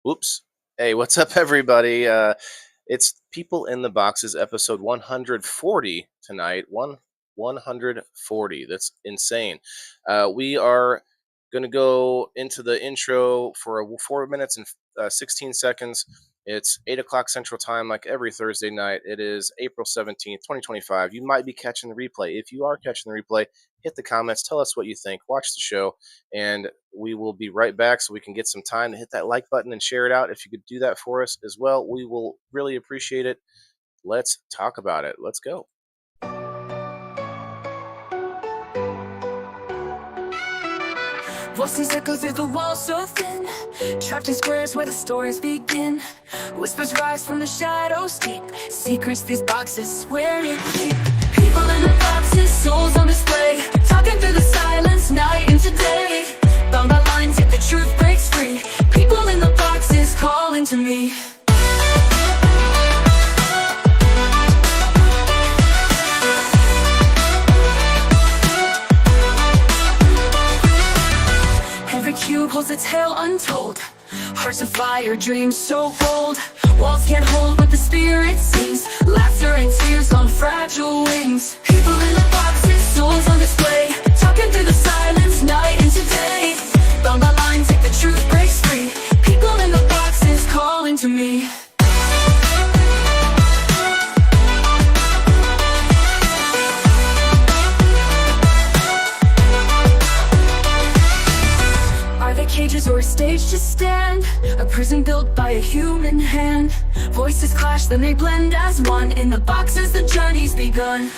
Whoops. Hey, what's up, everybody? It's People in the Boxes, episode 140 tonight. 140. That's insane. We are going to go into the intro for 4 minutes and 16 seconds. It's 8 o'clock Central Time, like every Thursday night. It is April 17th, 2025. You might be catching the replay. If you are catching the replay, hit the comments. Tell us what you think. Watch the show. And we will be right back so we can get some time to hit that like button and share it out. If you could do that for us as well, we will really appreciate it. Let's talk about it. Let's go. Voices echo through the walls so thin, trapped in squares where the stories begin. Whispers rise from the shadows deep, secrets these boxes swear to keep. People in the boxes, souls on display, talking through the silence, night into day. Bound by lines, yet the truth breaks free. People in the boxes calling to me. Every cube holds a tale untold, hearts of fire, dreams so bold. Walls can't hold what the spirit sings, laughter and tears on fragile wings. People in the boxes, souls on display, talking through the silence, night into day. Bound by lines, yet the truth breaks free. People in the boxes calling to me. Cages or a stage to stand, a prison built by a human hand. Voices clash, then they blend as one. In the boxes, the journey's begun.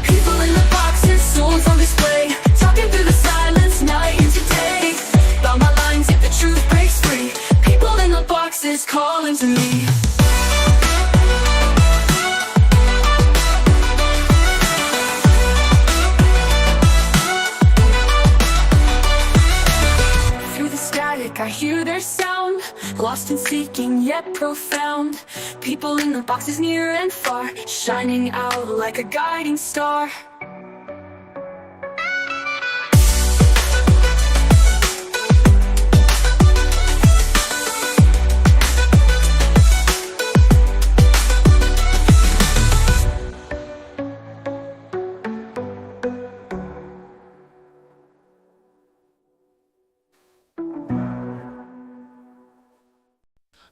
People in the boxes, souls on display, talking through the silence, night into day. Bound by lines, yet the truth breaks free. People in the boxes calling to me. I hear their sound, lost in seeking yet profound. People in the boxes near and far, shining out like a guiding star.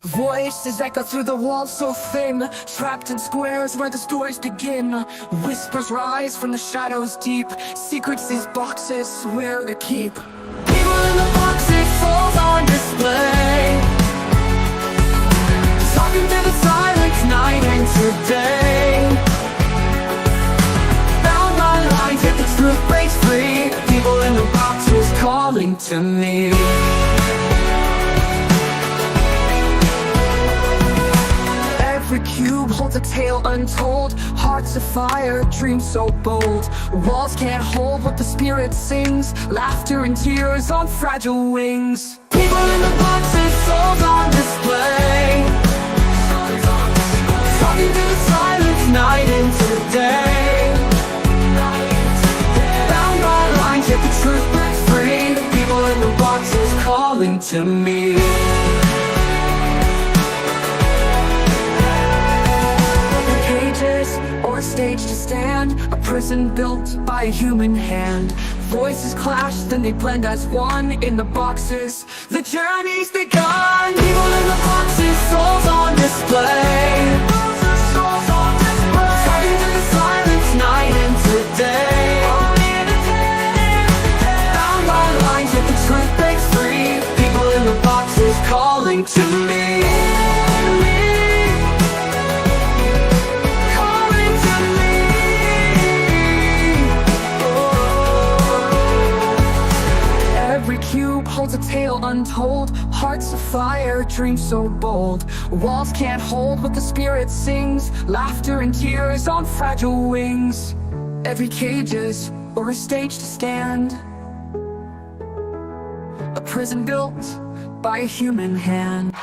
Voices echo through the walls so thin, trapped in squares where the stories begin. Whispers rise from the shadows deep, secrets these boxes swear to keep. People in the boxes, souls on display, talking through the silence, night into day. Bound by lines, yet the truth breaks free. People in the boxes calling to me. Every cube holds a tale untold, hearts of fire, dreams so bold. Walls can't hold what the spirit sings, laughter and tears on fragile wings. People in the boxes, souls on display, talking through the silence, night into day. Bound by lines, yet the truth breaks free. People in the boxes calling to me. Or a stage to stand, a prison built by a human hand. Voices clash, then they blend as one. In the boxes, the journey's begun. People in the boxes, souls on display, talking through the silence, night into day. Bound by lines, yet the truth breaks free. People in the boxes calling to me. Holds a tale untold, hearts of fire, dreams so bold. Walls can't hold what the spirit sings, laughter and tears on fragile wings. Every cage is or a stage to stand, a prison built by a human hand.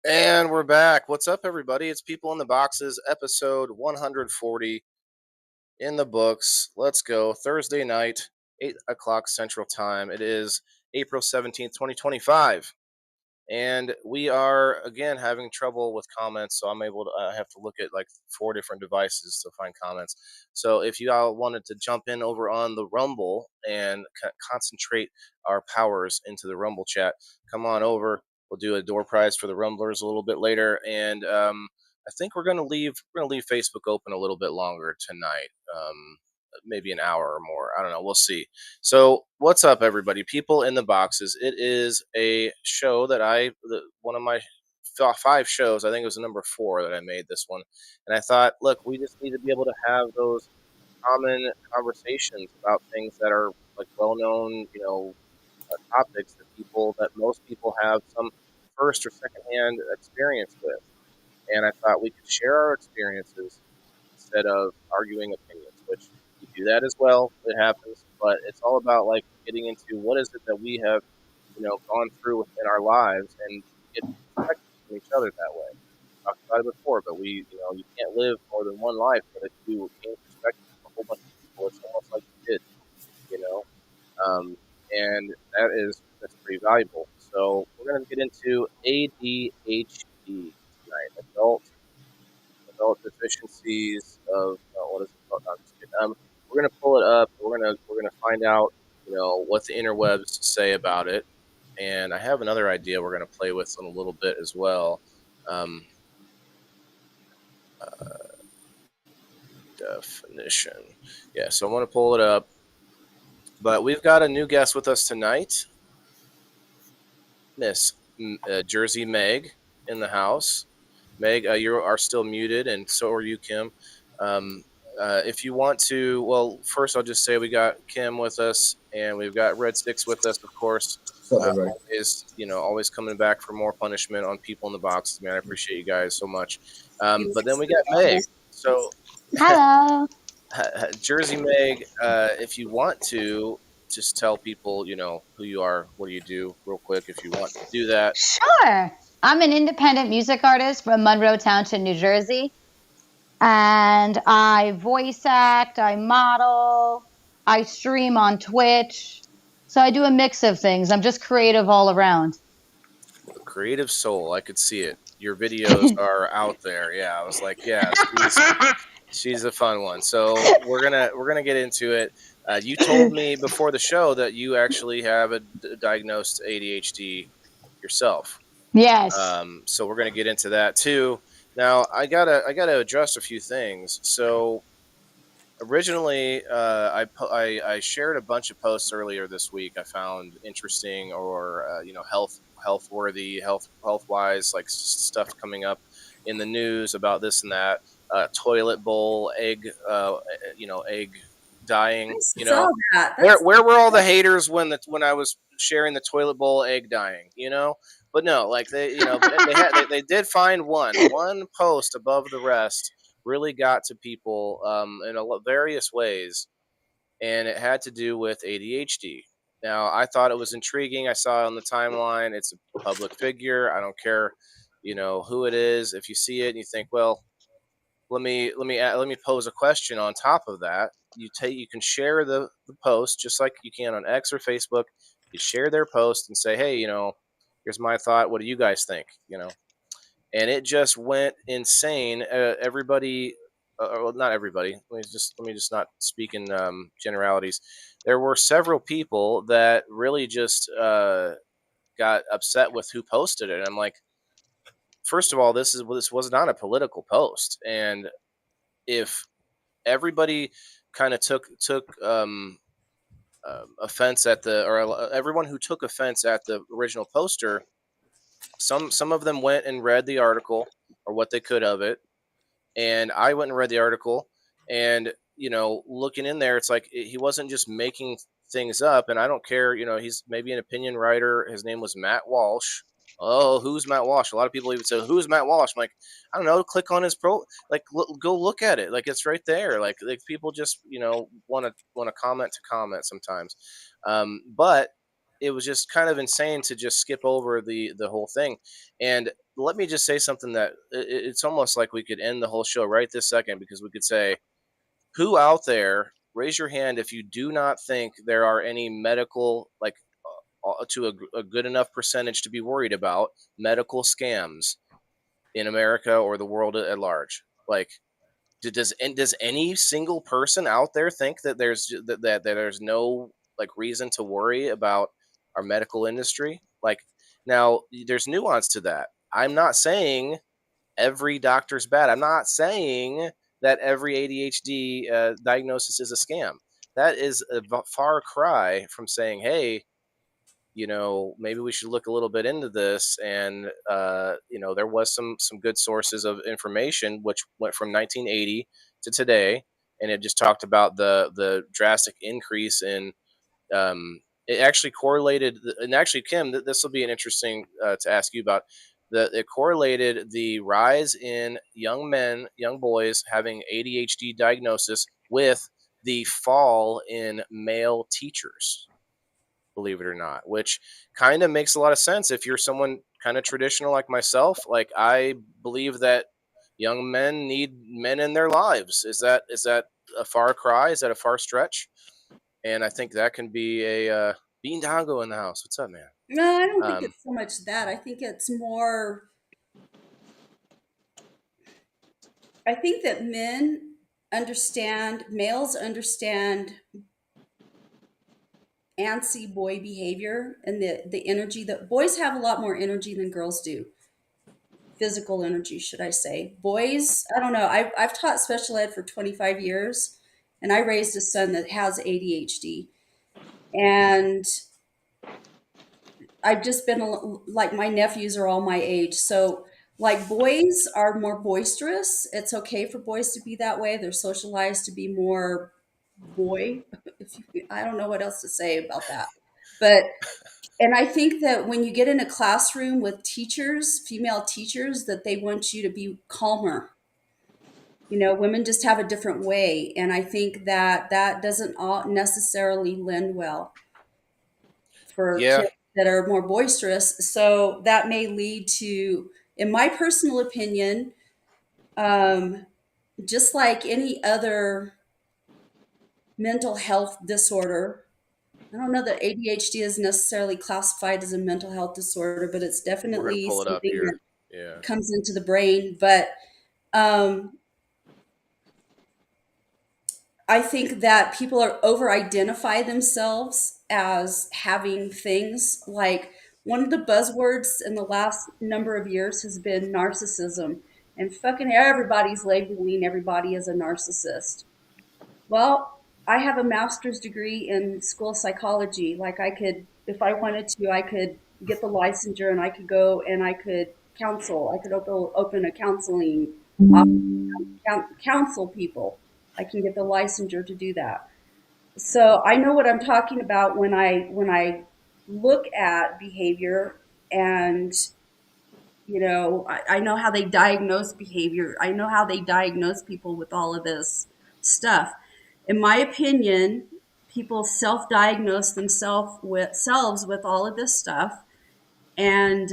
And we're back. What's up, everybody? It's People in the Boxes, episode 140 in the books. Let's go. Thursday night, 8 o'clock Central Time. It is April 17th, 2025. And we are again having trouble with comments, so I'm able to have to look at like 4 different devices to find comments. So if you all wanted to jump in over on the Rumble and concentrate our powers into the Rumble chat, come on over. We'll do a door prize for the Rumblers a little bit later, and I think we're gonna leave Facebook open a little bit longer tonight. Maybe an hour or more. I don't know. We'll see. So, what's up, everybody? People in the Boxes. It is a show that one of my 5 shows. I think it was the number 4 that I made this one, and I thought, look, we just need to be able to have those common conversations about things that are like well-known, topics that most people have some first or second-hand experience with. And I thought we could share our experiences instead of arguing opinions, which we do that as well. It happens, but it's all about like getting into what is it that we have, gone through within our lives and get perspective from each other that way. Talked about it before, but you can't live more than one life. But if you gain perspective from a whole bunch of people, it's almost like you did, you know. And that's pretty valuable. So we're going to get into ADHD tonight, adult deficiencies of what is it called? No, I'm just kidding. We're gonna pull it up. We're gonna find out, what the interwebs say about it. And I have another idea we're gonna play with in a little bit as well. Um, uh, Definition. Yeah, so I'm gonna pull it up. But we've got a new guest with us tonight, Miss Jersey Meg in the house. Meg, you are still muted, and so are you, Kim. Um, if you want to, well, first I'll just say we got Kim with us, and we've got Red Sticks with us, of course. What's up, everybody? Always coming back for more punishment on People in the Boxes, man. I appreciate you guys so much. But then we got Meg. So, Hello. Jersey Meg, if you want to, just tell people, who you are, what do you do, real quick, if you want to do that. Sure. I'm an independent music artist from Monroe Township, New Jersey. And I voice act, I model, I stream on Twitch. So I do a mix of things. I'm just creative all around. Creative soul, I could see it. Your videos are out there. Yeah, I was like, yeah, she's a fun one. So we're gonna get into it. You told me before the show that you actually have a diagnosed ADHD yourself. Yes. So we're gonna get into that too. Now I gotta address a few things. So originally, I shared a bunch of posts earlier this week I found interesting or health worthy, health wise, like stuff coming up in the news about this and that. Toilet bowl egg, egg dying. Where were all the haters when I was sharing the toilet bowl egg dying? But no, like they did find one post above the rest really got to people in various ways, and it had to do with ADHD. Now, I thought it was intriguing. I saw it on the timeline. It's a public figure. I don't care, who it is. If you see it and you think, well, let me pose a question on top of that. You can share the post just like you can on X or Facebook. You share their post and say, hey, here's my thought. What do you guys think? And it just went insane. Everybody, well, not everybody. Let me just not speak in generalities. There were several people that really just got upset with who posted it. And I'm like, first of all, this was not a political post, and if everybody kind of took offense at everyone who took offense at the original poster, some of them went and read the article or what they could of it, and I went and read the article, and looking in there, it's like he wasn't just making things up. And I don't care, he's maybe an opinion writer. His name was Matt Walsh. Oh, who's Matt Walsh? A lot of people even say, who's Matt Walsh? I'm like, I don't know. Click on his go look at it. Like, it's right there. Like people just want to comment to comment sometimes. But it was just kind of insane to just skip over the whole thing. And let me just say something that it's almost like we could end the whole show right this second, because we could say, who out there, raise your hand if you do not think there are any medical, like, to a good enough percentage to be worried about medical scams in America or the world at large. Like, does any single person out there think that that there's no, like, reason to worry about our medical industry? Like, now there's nuance to that. I'm not saying every doctor's bad. I'm not saying that every ADHD diagnosis is a scam. That is a far cry from saying, hey, maybe we should look a little bit into this. And there was some good sources of information which went from 1980 to today, and it just talked about the drastic increase in, it actually correlated. And actually, Kim, this will be an interesting to ask you about. It correlated the rise in young boys having ADHD diagnosis with the fall in male teachers, believe it or not, which kind of makes a lot of sense if you're someone kind of traditional like myself. Like, I believe that young men need men in their lives. Is that a far cry? Is that a far stretch? And I think that can be a Bean Dongo in the house. What's up, man? No, I don't think Um, it's so much that. I think it's more, I think that males understand antsy boy behavior and the energy that boys have a lot more energy than girls do. Physical energy, should I say. Boys, I don't know. I've taught special ed for 25 years and I raised a son that has ADHD. And I've just been like, my nephews are all my age. So, like, boys are more boisterous. It's okay for boys to be that way. They're socialized to be more boy. I don't know what else to say about that. But, and I think that when you get in a classroom with teachers, female teachers, that they want you to be calmer. Women just have a different way. And I think that that doesn't all necessarily lend well for yeah, kids that are more boisterous. So that may lead to, in my personal opinion, um, just like any other mental health disorder, I don't know that ADHD is necessarily classified as a mental health disorder, but it's we're gonna definitely pull it up something that here. Yeah, comes into the brain. But um, I think that people are over identify themselves as having things like, one of the buzzwords in the last number of years has been narcissism, and fucking everybody's labeling everybody as a narcissist. Well, I have a master's degree in school psychology. Like, I could, if I wanted to, I could get the licensure and I could go and I could counsel. I could open a counseling office, counsel people. I can get the licensure to do that. So I know what I'm talking about when I look at behavior. And I know how they diagnose behavior. I know how they diagnose people with all of this stuff. In my opinion, people self-diagnose themselves with all of this stuff. And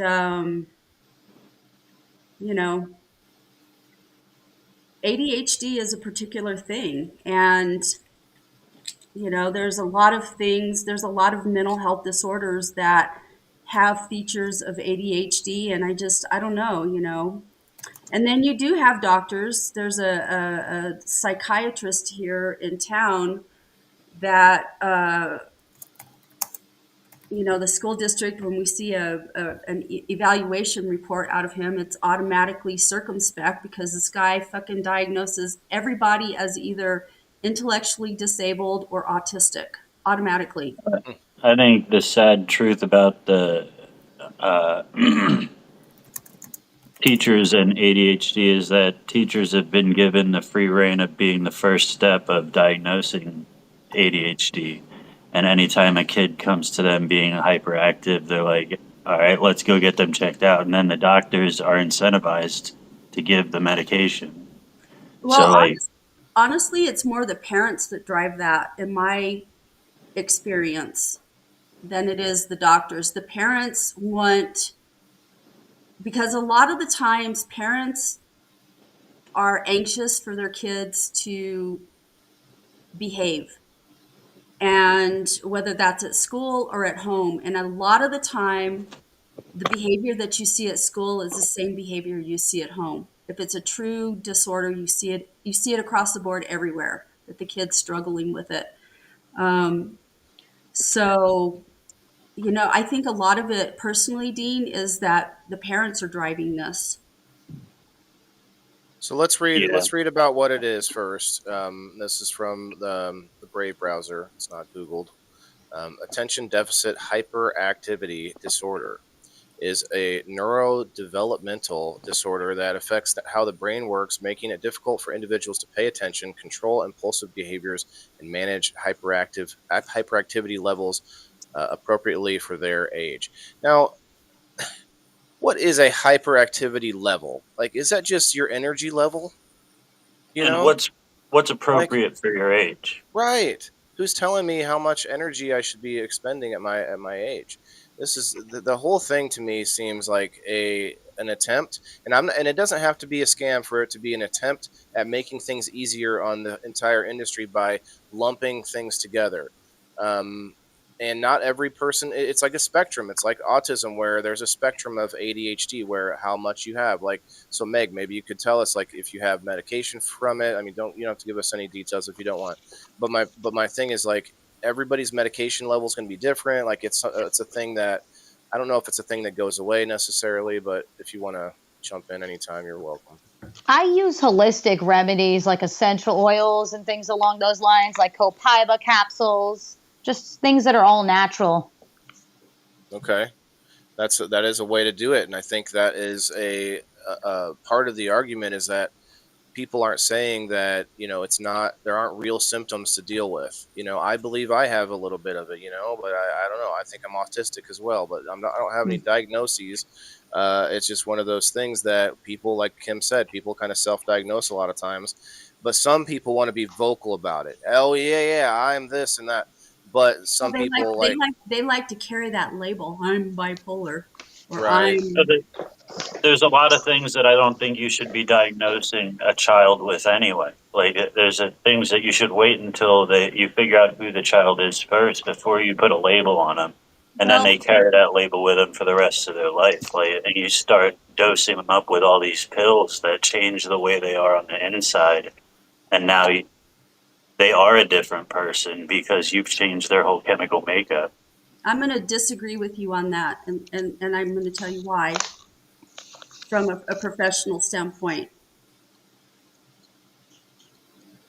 you know ADHD is a particular thing. And there's a lot of things, there's a lot of mental health disorders that have features of ADHD. And I don't know. And then you do have doctors. There's a psychiatrist here in town that, the school district, when we see an evaluation report out of him, it's automatically circumspect, because this guy fucking diagnoses everybody as either intellectually disabled or autistic automatically. I think the sad truth about the uh, teachers and ADHD is that teachers have been given the free reign of being the first step of diagnosing ADHD. And anytime a kid comes to them being hyperactive, they're like, all right, let's go get them checked out. And then the doctors are incentivized to give the medication. Well, So, like, honestly, it's more the parents that drive that, in my experience. than it is the doctors. The parents want, because a lot of the times parents are anxious for their kids to behave, and whether that's at school or at home. And a lot of the time, the behavior that you see at school is the same behavior you see at home. If it's a true disorder, you see it across the board everywhere, that the kid's struggling with it. Um, so, I think a lot of it personally, Dean, is that the parents are driving this. So let's read. Yeah. Let's read about what it is first. This is from the Brave browser. It's not Googled. Attention deficit hyperactivity disorder is a neurodevelopmental disorder that affects how the brain works, making it difficult for individuals to pay attention, control impulsive behaviors, and manage hyperactivity levels appropriately for their age. Now, what is a hyperactivity level? Like, is that just your energy level? You And know, what's like, appropriate for your age? right? Who's telling me how much energy I should be expending at my age? This is the whole thing to me seems like an attempt, and it doesn't have to be a scam for it to be an attempt at making things easier on the entire industry by lumping things together. Um, and not every person, it's like a spectrum. It's like autism, where there's a spectrum of ADHD, where how much you have. Like, so Meg, maybe you could tell us, like, if you have medication from it. I mean, you don't have to give us any details if you don't want. But my thing is, like, everybody's medication level is going to be different. Like, it's a thing that I don't know if it's a thing that goes away necessarily, but if you want to jump in anytime, you're welcome. I use holistic remedies like essential oils and things along those lines, like copaiba capsules, just things that are all natural. Okay, that is a way to do it, and I think that is a part of the argument is that people aren't saying that it's not, there aren't real symptoms to deal with. I believe I have a little bit of it, but I don't know, I think I'm autistic as well, but I don't have any diagnoses. It's just one of those things that people, like Kim said, people kind of self-diagnose a lot of times, but some people want to be vocal about it. Oh yeah, I'm this and that. But Well, some they like people, they like, like they like to carry that label. I'm bipolar, or right, So I'm. there's a lot of things that I don't think you should be diagnosing a child with anyway. Like there's things that you should wait until you figure out who the child is first before you put a label on them, and then Well, they carry that label with them for the rest of their life. Like, and you start dosing them up with all these pills that change the way they are on the inside, and now they are a different person because you've changed their whole chemical makeup. I'm going to disagree with you on that, and I'm going to tell you why from a professional standpoint.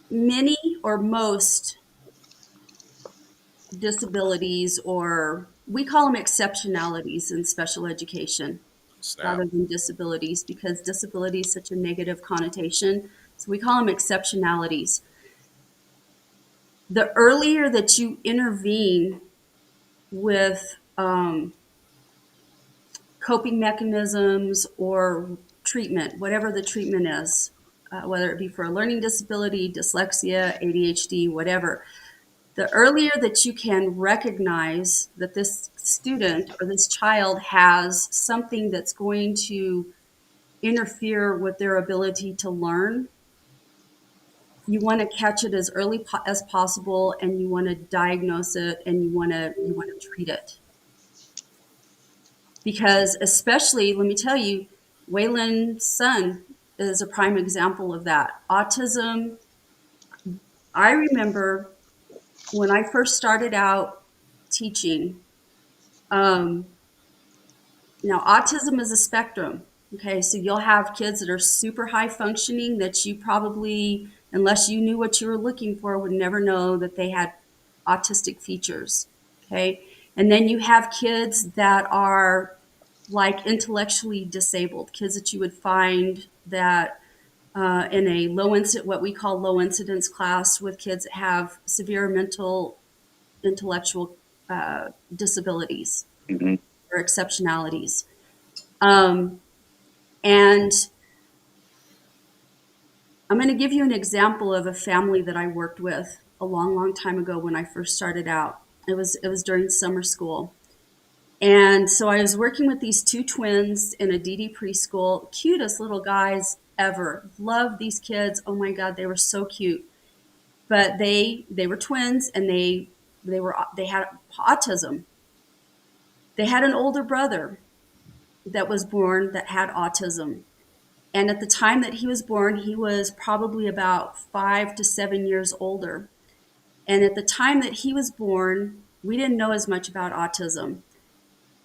Many or most disabilities, or we call them exceptionalities in special education snap. rather than disabilities, because disability is such a negative connotation. So we call them exceptionalities. The earlier that you intervene with coping mechanisms or treatment, whatever the treatment is, whether it be for a learning disability, dyslexia, ADHD, whatever, the earlier that you can recognize that this student or this child has something that's going to interfere with their ability to learn, you want to catch it as early as possible, and you want to diagnose it, and you want to treat it. Because especially, let me tell you, Waylon's son is a prime example of that. Autism, I remember when I first started out teaching, um, now autism is a spectrum. Okay, so you'll have kids that are super high functioning that you probably, unless you knew what you were looking for, would never know that they had autistic features. Okay, and then you have kids that are like intellectually disabled, kids that you would find that in a low incident, what we call low incidence class, with kids that have severe mental intellectual disabilities Mm-hmm. or exceptionalities. Um, and I'm going to give you an example of a family that I worked with a long, long time ago when I first started out. It was during summer school. And so I was working with these two twins in a DD preschool, cutest little guys ever. Love these kids. Oh my God, they were so cute. But they were twins, and they had autism. They had an older brother that was born that had autism. And at the time that he was born, he was probably about 5 to 7 years older. And at the time that he was born, we didn't know as much about autism.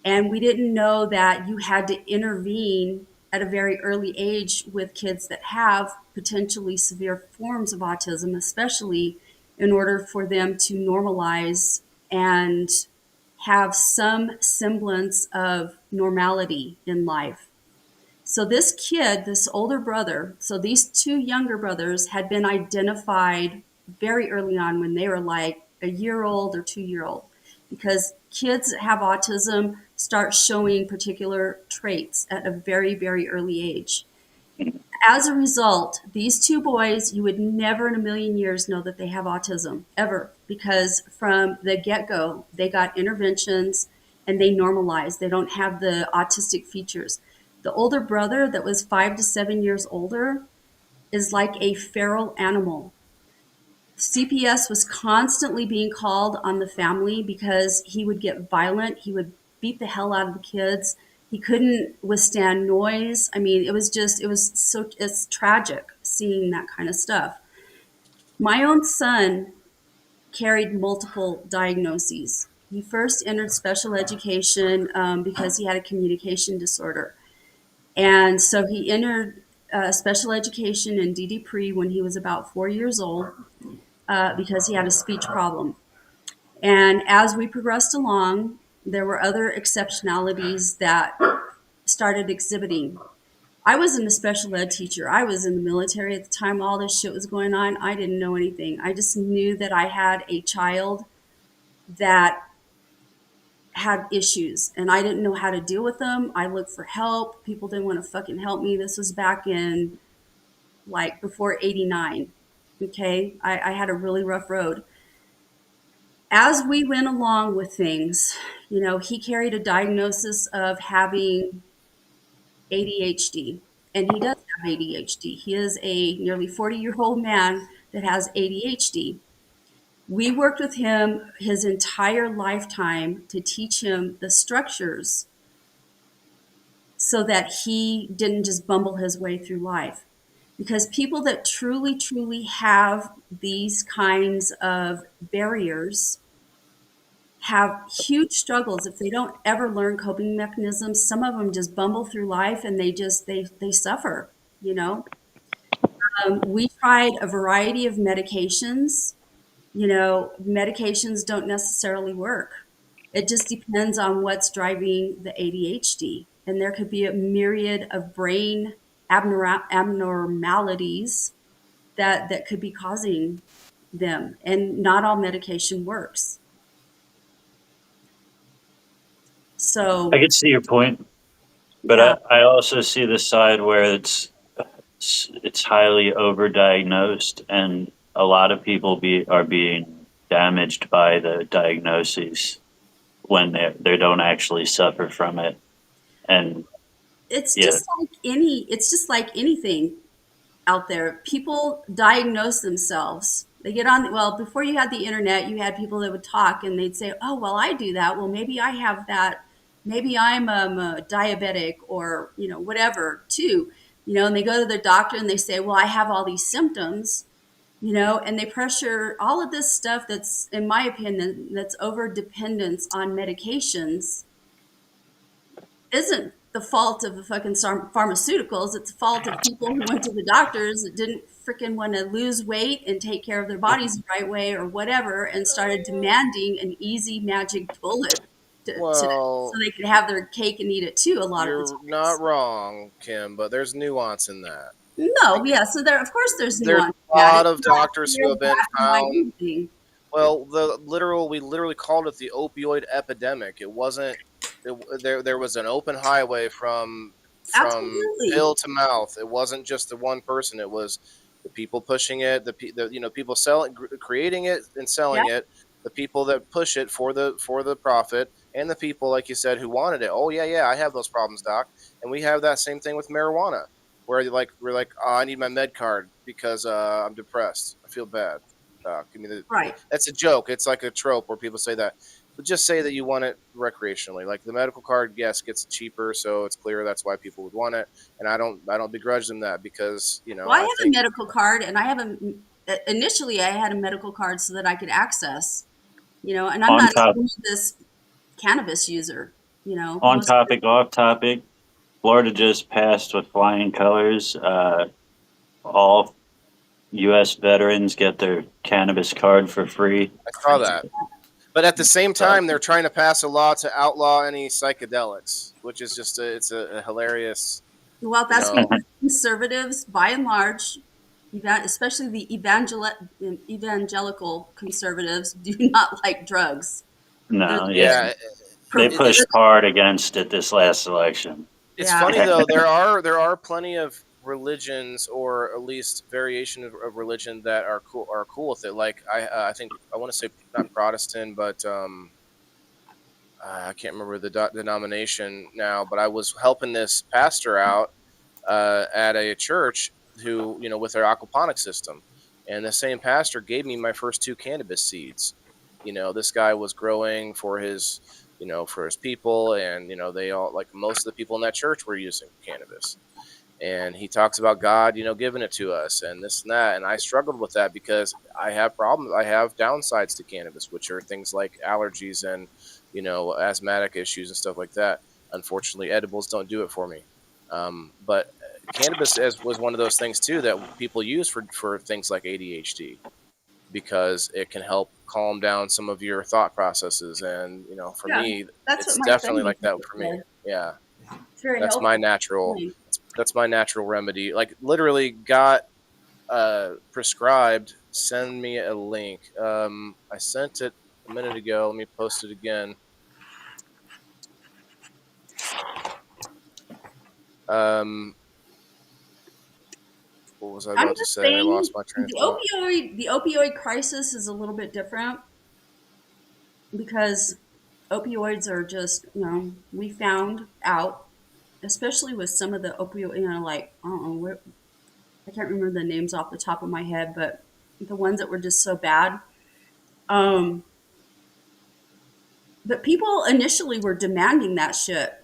And we didn't know that you had to intervene at a very early age with kids that have potentially severe forms of autism, especially in order for them to normalize and have some semblance of normality in life. So this kid, this older brother, so these two younger brothers had been identified very early on when they were like a year old or 2 year old, because kids that have autism start showing particular traits at a very, very early age. As a result, these two boys, you would never in a million years know that they have autism, ever, because from the get-go, they got interventions and they normalized. They don't have the autistic features. The older brother that was 5 to 7 years older is like a feral animal. CPS was constantly being called on the family because he would get violent. He would beat the hell out of the kids. He couldn't withstand noise. I mean, it's tragic seeing that kind of stuff. My own son carried multiple diagnoses. He first entered special education because he had a communication disorder. And so he entered special education in DD Pre when he was about 4 years old because he had a speech problem. And as we progressed along, there were other exceptionalities that started exhibiting. I wasn't a special ed teacher. I was in the military at the time all this shit was going on. I didn't know anything. I just knew that I had a child that had issues and I didn't know how to deal with them. I looked for help. People didn't want to fucking help me. This was back in like before 89. Okay. I had a really rough road. As we went along with things, he carried a diagnosis of having ADHD, and he does have ADHD. He is a nearly 40-year-old man that has ADHD. We worked with him his entire lifetime to teach him the structures so that he didn't just bumble his way through life. Because people that truly, truly have these kinds of barriers have huge struggles if they don't ever learn coping mechanisms. Some of them just bumble through life and they suffer, We tried a variety of medications. Medications don't necessarily work. It just depends on what's driving the ADHD. And there could be a myriad of brain abnormalities that could be causing them. And not all medication works. So I could see your point, but yeah, I also see the side where it's highly overdiagnosed, and a lot of people are being damaged by the diagnoses when they don't actually suffer from it. And it's yeah, just like anything out there. People diagnose themselves. They get on, well, before you had the internet, you had people that would talk and they'd say, oh, well, I do that. Well, maybe I have that. Maybe I'm a diabetic or, whatever too, and they go to their doctor and they say, well, I have all these symptoms, and they pressure all of this stuff that's, in my opinion, that's over dependence on medications isn't the fault of the fucking pharmaceuticals. It's the fault of people who went to the doctors that didn't freaking want to lose weight and take care of their bodies the right way or whatever, and started demanding an easy magic bullet so Well, they could have their cake and eat it too. A lot of the you're times. not wrong, Kim, but there's nuance in that. No, yeah. So there, of course, there's There's nuance. a In that. lot It's of not doctors who clear, have been black and white, found. anything. Well, we literally called it the opioid epidemic. It wasn't. There was an open highway from Absolutely. pill to mouth. It wasn't just the one person. It was the people pushing it, the people selling, creating it and Yeah. selling it, the people that push it for the profit, and the people, like you said, who wanted it. Oh yeah, I have those problems, doc. And we have that same thing with marijuana, where we're like, oh, I need my med card because I'm depressed. I feel bad. Give me the. Right. That's a joke. It's like a trope where people say that. But just say that you want it recreationally. Like the medical card, yes, gets cheaper, so it's clear that's why people would want it. And I don't begrudge them that, because Well, I I have a think medical card, and I have initially I had a medical card so that I could access, and I'm On not top, this cannabis user, on topic, off topic. Florida just passed with flying colors. All U.S. veterans get their cannabis card for free. I saw that. But at the same time, they're trying to pass a law to outlaw any psychedelics, which is just it's a hilarious. Well, that's because conservatives, by and large, especially the evangelical conservatives, do not like drugs. No, Yeah, they pushed hard against it this last election. it's funny though. There are plenty of religions, or at least variation of religion, that are cool with it. Like I think I want to say not Protestant, but I can't remember the denomination now. But I was helping this pastor out at a church who, with their aquaponic system, and the same pastor gave me my first 2 cannabis seeds. This guy was growing for his for his people, and they all, like most of the people in that church, were using cannabis. And he talks about God, giving it to us and this and that. And I struggled with that because I have problems. I have downsides to cannabis, which are things like allergies and, asthmatic issues and stuff like that. Unfortunately, edibles don't do it for me. But cannabis was one of those things too that people use for things like ADHD, because it can help calm down some of your thought processes. And, for me, it's definitely like that for me. Yeah. That's my natural. That's my natural remedy. Like literally got prescribed. Send me a link. I sent it a minute ago. Let me post it again. What was I about to say? I lost my train of thought. The opioid crisis is a little bit different, because opioids are just, we found out, especially with some of the opioid, like, I don't know, I can't remember the names off the top of my head, but the ones that were just so bad. But people initially were demanding that shit.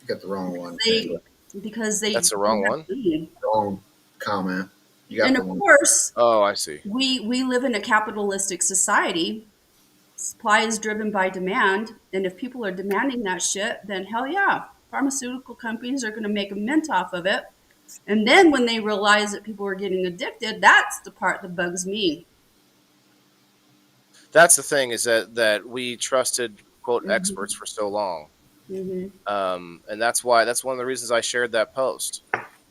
You got the wrong one. Because That's the wrong one? Wrong comment. You got and of course, oh, I see. We live in a capitalistic society. Supply is driven by demand, and if people are demanding that shit, then hell yeah, pharmaceutical companies are going to make a mint off of it. And then when they realize that people are getting addicted, that's the part that bugs me. That's the thing, is that we trusted, quote, experts for so long. And that's one of the reasons I shared that post.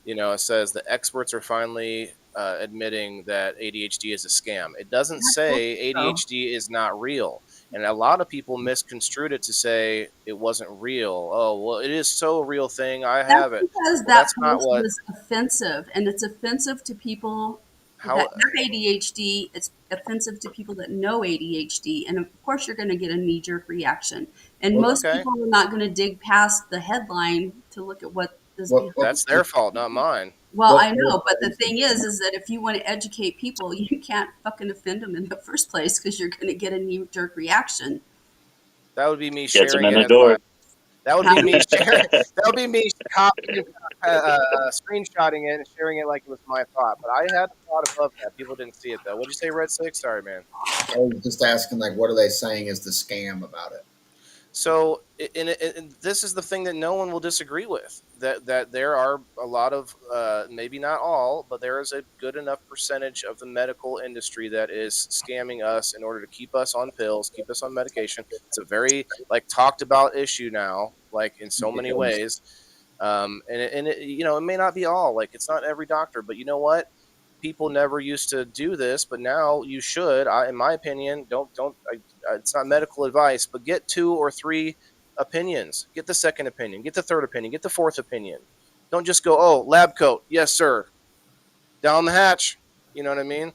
It says the experts are finally admitting that ADHD is a scam. It doesn't say ADHD is not real. And a lot of people misconstrued it to say it wasn't real. Oh, well, it is so a real thing. I have it. Because that post was offensive, and it's offensive to people that have ADHD. It's offensive to people that know ADHD. And of course, you're going to get a knee-jerk reaction. And most people are not going to dig past the headline to look at what this. That's their fault, not mine. Well, I know, but the thing is that if you want to educate people, you can't fucking offend them in the first place, because you're going to get a knee-jerk reaction. That would be me sharing them in the door. That would be me sharing. That would be me copying, screenshotting it and sharing it like it was my thought. But I had a thought above that. People didn't see it though. What'd you say, Red Six? Sorry, man. I was just asking, like, what are they saying is the scam about it? So, and this is the thing that no one will disagree with. That there are a lot of, maybe not all, but there is a good enough percentage of the medical industry that is scamming us in order to keep us on pills, keep us on medication. It's a very talked about issue now, in so many ways. And it may not be all. It's not every doctor, but you know what? People never used to do this, but now you should. In my opinion, don't. It's not medical advice, but get 2 or 3 opinions. Get the second opinion. Get the third opinion. Get the fourth opinion. Don't just go, oh, lab coat, yes sir, down the hatch. You know what I mean?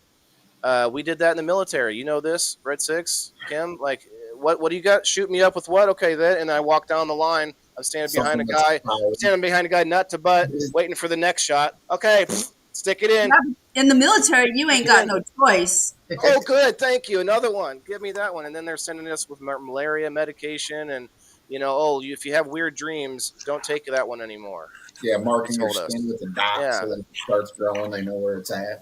We did that in the military. You know this, Red Six, Kim. Like, what do you got? Shoot me up with what? Okay, then. And I walk down the line. I'm standing behind a Something that's guy. powered. Standing behind a guy, nut to butt, waiting for the next shot. Okay, stick it in. In the military, you ain't got no choice. Oh, good. Thank you. Another one. Give me that one. And then they're sending us with malaria medication. And, if you have weird dreams, don't take that one anymore. Yeah, marking They your told us. skin with a dot Yeah. so that it starts growing. They know where it's at.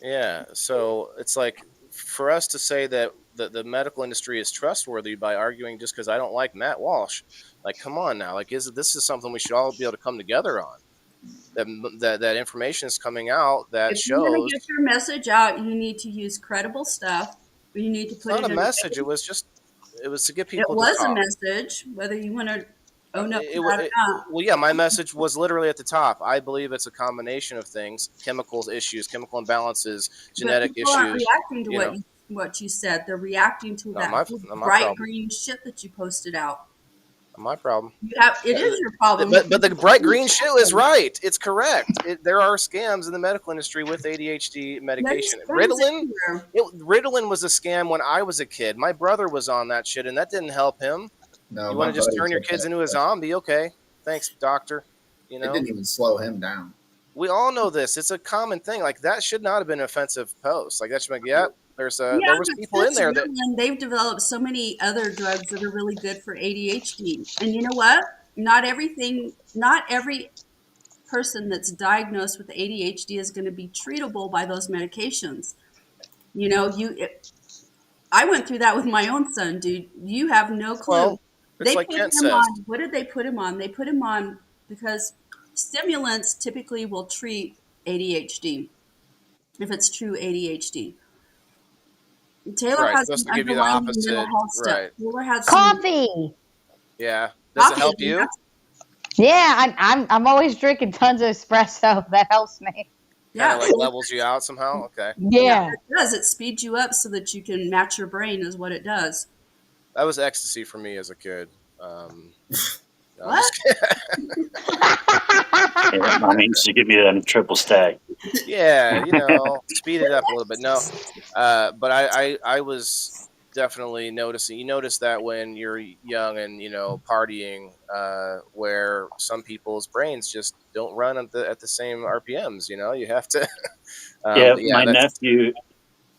Yeah. So it's like for us to say that the medical industry is trustworthy by arguing just because I don't like Matt Walsh, like, come on now. Like, this is something we should all be able to come together on. That information is coming out that If you're going shows. to get your message out, you need to use credible stuff. You need to It's put not it a in message. It was to get It people to was a talk. message, whether you want to own up to It- that or it- not. well, yeah, my message was literally at the top. I believe it's a combination of things: chemicals issues, chemical imbalances, genetic But people aren't issues. reacting to You know, what you said. They're reacting to not that my bright problem. green shit that you posted out. Not my problem. It is your problem. But the bright green shit is right. It's correct. There are scams in the medical industry with ADHD medication. Ritalin was a scam when I was a kid. My brother was on that shit, and that didn't help him. No, You my want to just buddy turn your took kids that. into a zombie? Okay, thanks, doctor. It didn't even slow him down. We all know this. It's a common thing. Like, that should not have been an offensive post. Like, that should be, there was people in there that. And they've developed so many other drugs that are really good for ADHD. And you know what? Not every person that's diagnosed with ADHD is going to be treatable by those medications. I went through that with my own son, dude. You have no clue. Well, it's They like put Kent him says. on. What did they put him on? They put him on because stimulants typically will treat ADHD if it's true ADHD. Taylor Right, has supposed some to give you the underlying opposite, mental health stuff. right. Taylor has some Coffee. Yeah. Does it coffee. help you? Yeah, I'm always drinking tons of espresso. That helps me. Yeah, Kind of like levels you out somehow? Okay. Yeah. it does. It speeds you up so that you can match your brain is what it does. That was ecstasy for me as a kid. No, I'm What? just kidding. Yeah, I mean, she give me that triple stack. Yeah, speed it up a little bit. No, but I was definitely noticing. You notice that when you're young and partying, where some people's brains just don't run at the same RPMs. You have to.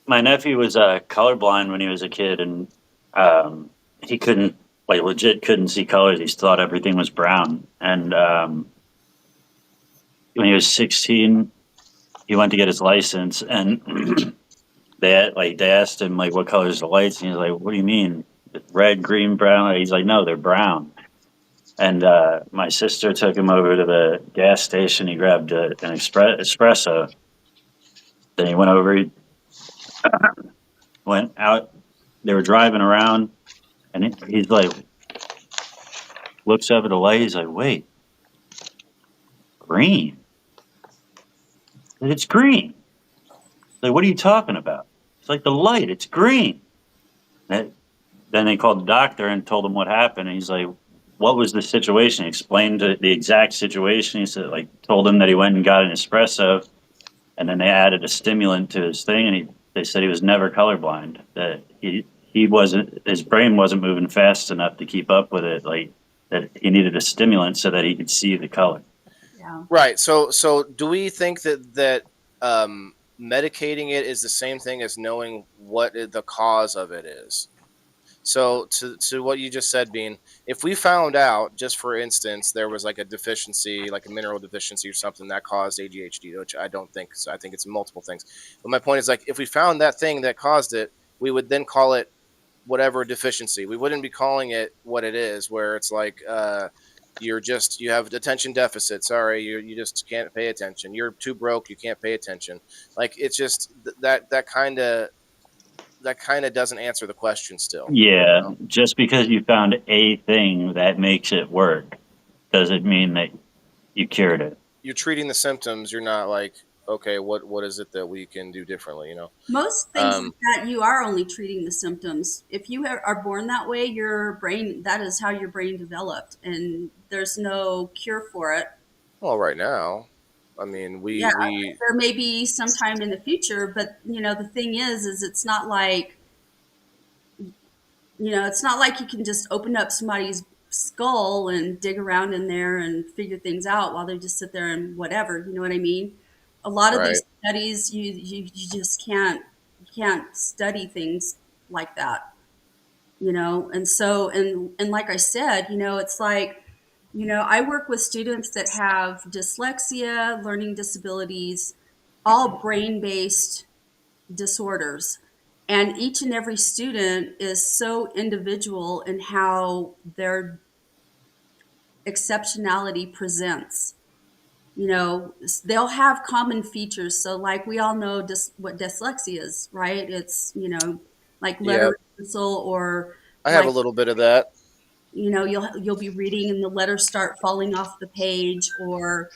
My nephew was colorblind when he was a kid, and he couldn't, like, legit couldn't see colors. He thought everything was brown, and when he was 16, he went to get his license, and they asked him, like, what color is the lights, and he's like, what do you mean, red, green, brown? He's like, no, they're brown. And my sister took him over to the gas station. He grabbed an espresso. Then he went over, went out. They were driving around, and he's like, looks up at the light. He's like, wait, green. It's green. Like, what are you talking about? It's like the light. It's green. Then they called the doctor and told him what happened. And he's like, what was the situation? He explained the exact situation. He said, told him that he went and got an espresso, and then they added a stimulant to his thing, and they said he was never colorblind. That his brain wasn't moving fast enough to keep up with it. Like, that he needed a stimulant so that he could see the color. Yeah. Right. So do we think that medicating it is the same thing as knowing what the cause of it is? So to what you just said, Bean, if we found out, just for instance, there was like a deficiency, like a mineral deficiency or something that caused ADHD, which I don't think so. I think it's multiple things. But my point is, like, if we found that thing that caused it, we would then call it whatever deficiency. We wouldn't be calling it what it is, where it's like you have attention deficit. Sorry, you just can't pay attention. You're too broke. You can't pay attention. Like, it's just that kind of doesn't answer the question still. Yeah, just because you found a thing that makes it work doesn't mean that you cured it. You're treating the symptoms. You're not like, okay, what is it that we can do differently? Most things like that, you are only treating the symptoms. If you are born that way, your brain, that is how your brain developed, and there's no cure for it. Well, right now. I mean, Yeah, we there may be sometime in the future, but the thing is it's not like, it's not like you can just open up somebody's skull and dig around in there and figure things out while they just sit there and whatever. You know what I mean? A lot of right. these studies, you just can't study things like that. And so, and like I said, it's like, I work with students that have dyslexia, learning disabilities, all brain-based disorders, and each and every student is so individual in how their exceptionality presents. They'll have common features, so like we all know what dyslexia is, right? It's like Yep. letter pencil, or I have a like, little bit of that. you'll be reading and the letters start falling off the page, or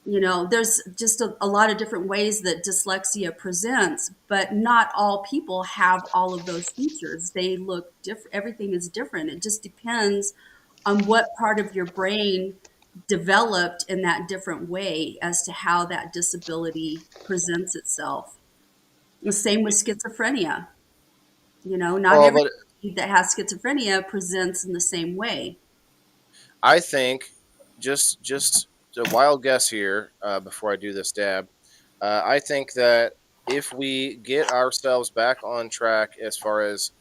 there's just a lot of different ways that dyslexia presents, but not all people have all of those features. They look different. Everything is different. It just depends on what part of your brain developed in that different way as to how that disability presents itself. The same with schizophrenia. Not Well, but everybody that has schizophrenia presents in the same way. I think just a wild guess here before I do this dab. I think that if we get ourselves back on track as far as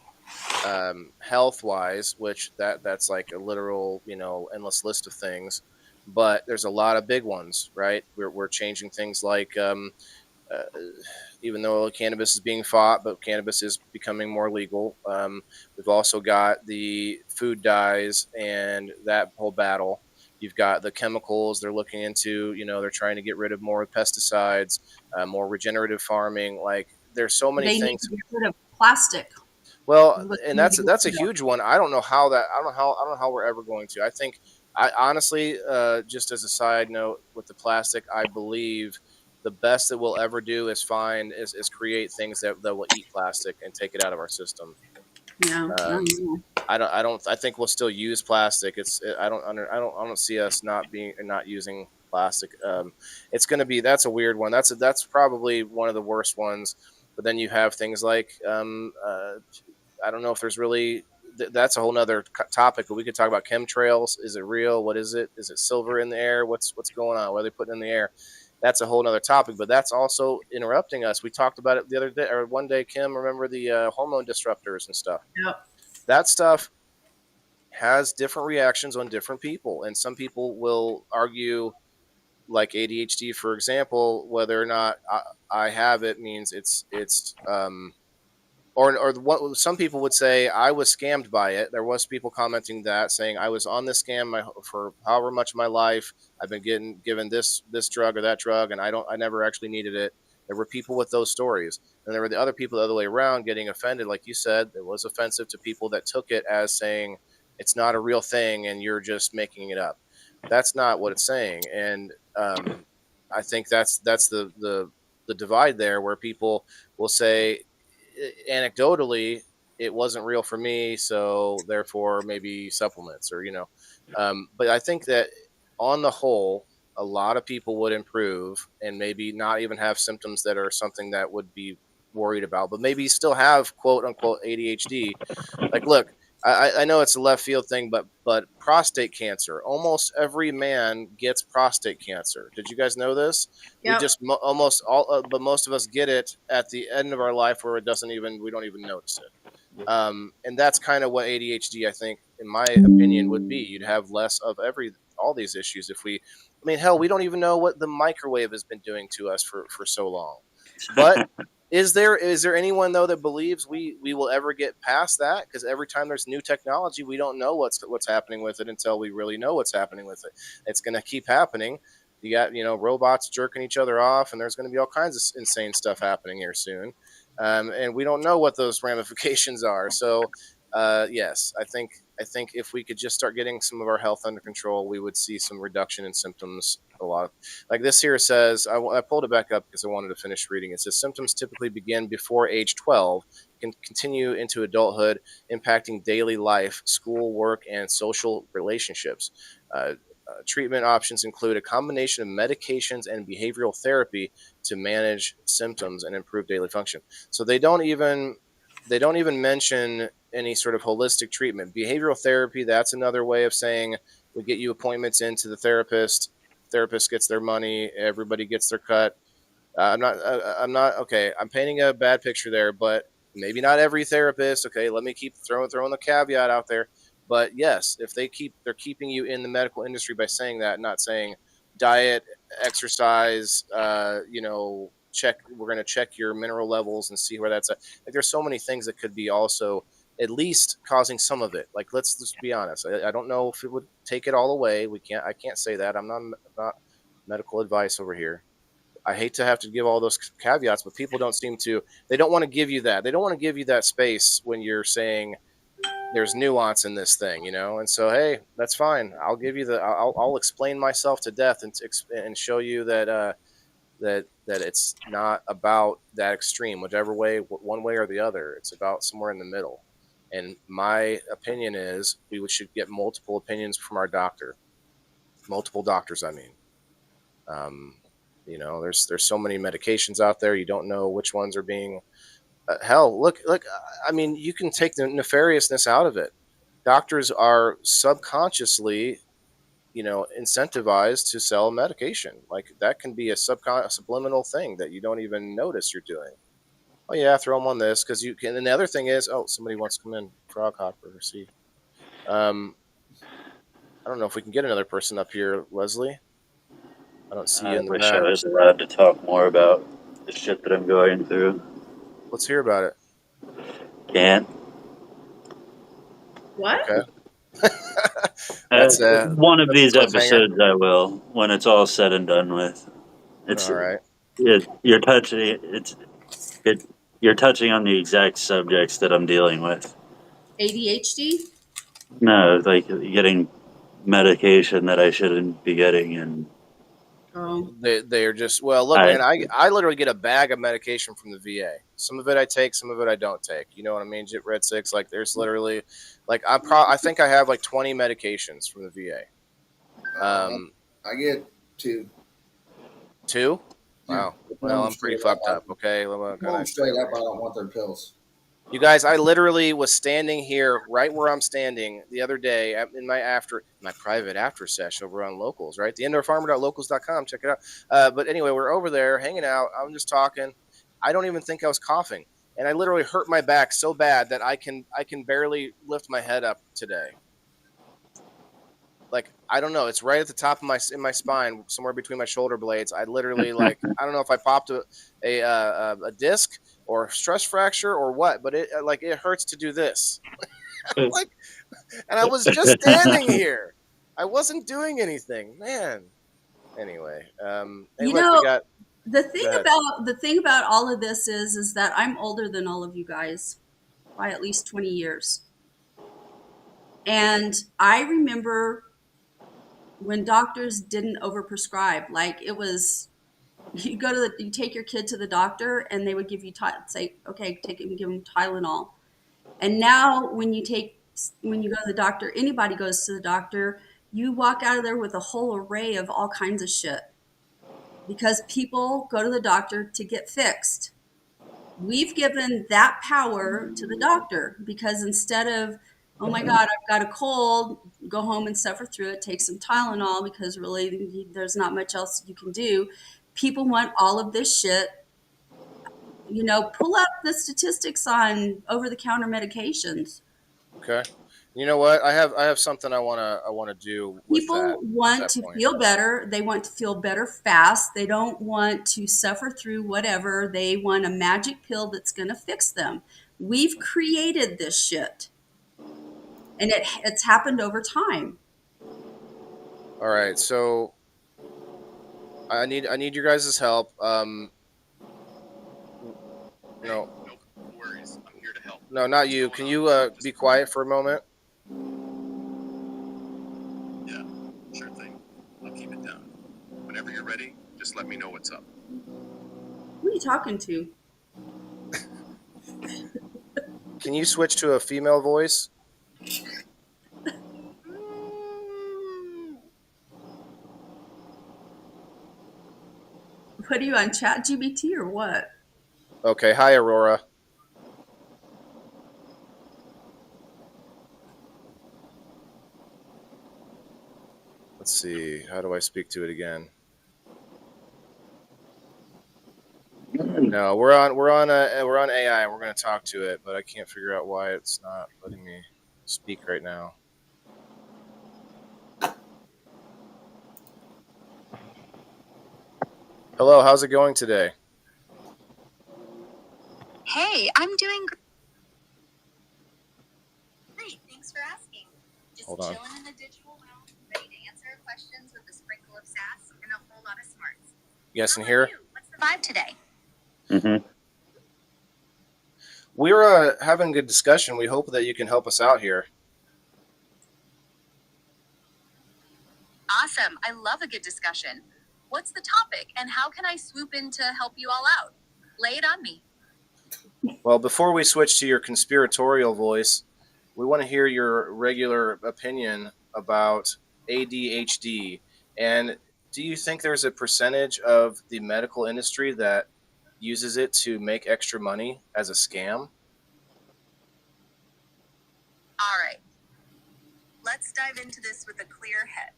health wise, which that's like a literal endless list of things, but there's a lot of big ones, right? We're changing things like uh, even though cannabis is being fought, but cannabis is becoming more legal. We've also got the food dyes and that whole battle. You've got the chemicals they're looking into. They're trying to get rid of more pesticides, more regenerative farming. Like there's so many They need things. to get rid of plastic. Well, Is what and they need to get that's a rid of. huge one. I don't know how that. I don't know how we're ever going to. I think I honestly, just as a side note, with the plastic, I believe the best that we'll ever do is create things that will eat plastic and take it out of our system. Yeah, I Um, don't know. I think we'll still use plastic. I don't see us not using plastic. It's going to be that's a weird one. That's probably one of the worst ones. But then you have things like I don't know if there's really that's a whole nother topic. But we could talk about chemtrails. Is it real? What is it? Is it silver in the air? What's going on? What are they putting in the air? That's a whole nother topic. But that's also interrupting us. We talked about it the other day or one day. Kim, remember the hormone disruptors and stuff? Yep. That stuff has different reactions on different people, and some people will argue, like ADHD, for example, whether or not I have it means it's or what some people would say I was scammed by it. There was people commenting that saying I was on this scam for however much of my life. I've been getting given this drug or that drug, and I never actually needed it. There were people with those stories, and there were the other people the other way around getting offended. Like you said, it was offensive to people that took it as saying it's not a real thing and you're just making it up. That's not what it's saying, and I think that's the divide there, where people will say anecdotally it wasn't real for me, so therefore maybe supplements or but I think that on the whole a lot of people would improve and maybe not even have symptoms that are something that would be worried about, but maybe still have quote unquote ADHD. Like, look, I know it's a left field thing, but prostate cancer. Almost every man gets prostate cancer. Did you guys know this? We Yep. just almost all, but most of us get it at the end of our life where we don't even notice it. And that's kind of what ADHD, I think, in my opinion, would be. You'd have less of all these issues if we. I mean, hell, we don't even know what the microwave has been doing to us for so long. But is there anyone though that believes we will ever get past that? Because every time there's new technology, we don't know what's happening with it until we really know what's happening with it. It's going to keep happening. You got robots jerking each other off, and there's going to be all kinds of insane stuff happening here soon, and we don't know what those ramifications are. So yes, I think if we could just start getting some of our health under control, we would see some reduction in symptoms. A lot, like this here says, I pulled it back up because I wanted to finish reading. It says symptoms typically begin before age 12, can continue into adulthood, impacting daily life, school, work, and social relationships. treatment options include a combination of medications and behavioral therapy to manage symptoms and improve daily function. So they don't even mention any sort of holistic treatment. Behavioral therapy, that's another way of saying we get you appointments into the therapist. Therapist gets their money, everybody gets their cut. I'm not okay. I'm painting a bad picture there, but maybe not every therapist. Okay, let me keep throwing the caveat out there. But yes, if they're keeping you in the medical industry by saying that, not saying diet, exercise, check. We're going to check your mineral levels and see where that's at. Like, there's so many things that could be also at least causing some of it. Like, let's just be honest. I don't know if it would take it all away. I can't say that. I'm not medical advice over here. I hate to have to give all those caveats, but people they don't want to give you that. They don't want to give you that space when you're saying there's nuance in this thing, And so, hey, that's fine. I'll give you I'll explain myself to death and show you that that it's not about that extreme, whichever way, one way or the other. It's about somewhere in the middle. And my opinion is we should get multiple opinions from our doctor, multiple doctors. I mean, there's so many medications out there. You don't know which ones are being hell. Look. I mean, you can take the nefariousness out of it. Doctors are subconsciously, incentivized to sell medication. Like, that can be a subliminal thing that you don't even notice you're doing. Oh yeah, throw them on this because you can. And the other thing is, oh, somebody wants to come in. Frog hopper. See. I don't know if we can get another person up here, Leslie. I don't see you in the wish back. I was allowed to talk more about the shit that I'm going through. Let's hear about it. Can't. What? Okay. That's one of these cliffhanger. episodes I will, when it's all said and done with. It's all right. You're touching you're touching on the exact subjects that I'm dealing with. ADHD? No, like getting medication that I shouldn't be getting, and They are just, well, look, man, I literally get a bag of medication from the VA. Some of it I take, some of it I don't take. You know what I mean? Red Six, like, there's literally, like, I think I have like 20 medications from the VA. I get two. Two? Yeah. Wow. Well, I'm pretty fucked up. Okay. Straight up, I don't want their pills. You guys, I literally was standing here right where I'm standing the other day in my private after session over on Locals, right? The indoorfarmer.locals.com. Check it out. But anyway, we're over there hanging out. I'm just talking. I don't even think I was coughing. And I literally hurt my back so bad that I can barely lift my head up today. Like, I don't know. It's right at the top of my spine, somewhere between my shoulder blades. I literally, like, I don't know if I popped a disc or stress fracture or what, but it hurts to do this. Like, and I was just standing here. I wasn't doing anything, man. Anyway, hey, the thing about all of this is that I'm older than all of you guys by at least 20 years. And I remember when doctors didn't overprescribe. Like, it was, you take your kid to the doctor and they would give you say, okay, take it and give them Tylenol. And now when you go to the doctor, anybody goes to the doctor, you walk out of there with a whole array of all kinds of shit, because people go to the doctor to get fixed. We've given that power to the doctor, because instead of, oh my God, I've got a cold, go home and suffer through it, take some Tylenol, because really there's not much else you can do. People want all of this shit. Pull up the statistics on over-the-counter medications. Okay. You know what? I have something I want to do with People that. want to feel better. They want to feel better fast. They don't want to suffer through whatever. They want a magic pill that's going to fix them. We've created this shit, and it's happened over time. All right, so I need your guys' help. No worries. I'm here to help. No, not you. Can you be quiet for a moment? Yeah, sure thing. I'll keep it down. Whenever you're ready, just let me know what's up. Who are you talking to? Can you switch to a female voice? Put you on ChatGPT or what? Okay, hi Aurora. Let's see. How do I speak to it again? No, we're on AI and we're going to talk to it, but I can't figure out why it's not letting me speak right now. Hello, how's it going today? Hey, I'm doing great. Thanks for asking. Just Hold on. chilling in the digital realm, ready to answer questions with a sprinkle of sass and a whole lot of smarts. You guys How can hear? about you? What's the vibe today? Mm-hmm. We're having a good discussion. We hope that you can help us out here. Awesome. I love a good discussion. What's the topic and how can I swoop in to help you all out? Lay it on me. Well, before we switch to your conspiratorial voice, we want to hear your regular opinion about ADHD. And do you think there's a percentage of the medical industry that uses it to make extra money as a scam? All right. Let's dive into this with a clear head.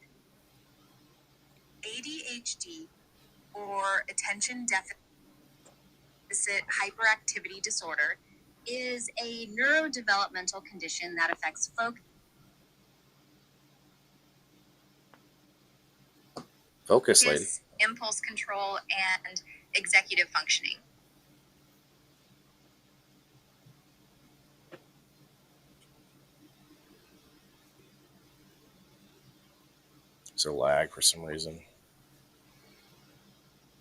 ADHD, or attention deficit hyperactivity disorder, is a neurodevelopmental condition that affects Focus, lady. focus, impulse control, and executive functioning. There's a lag for some reason.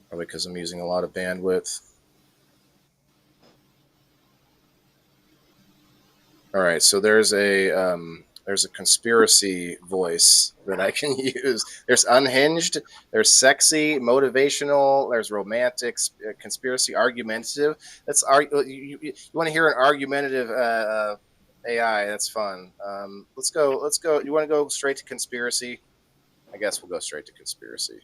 Probably because I'm using a lot of bandwidth. All right, so there's a conspiracy voice that I can use. There's unhinged, there's sexy, motivational, there's romantic, conspiracy, argumentative. You want to hear an argumentative AI? That's fun. Let's go. You want to go straight to conspiracy? I guess we'll go straight to conspiracy.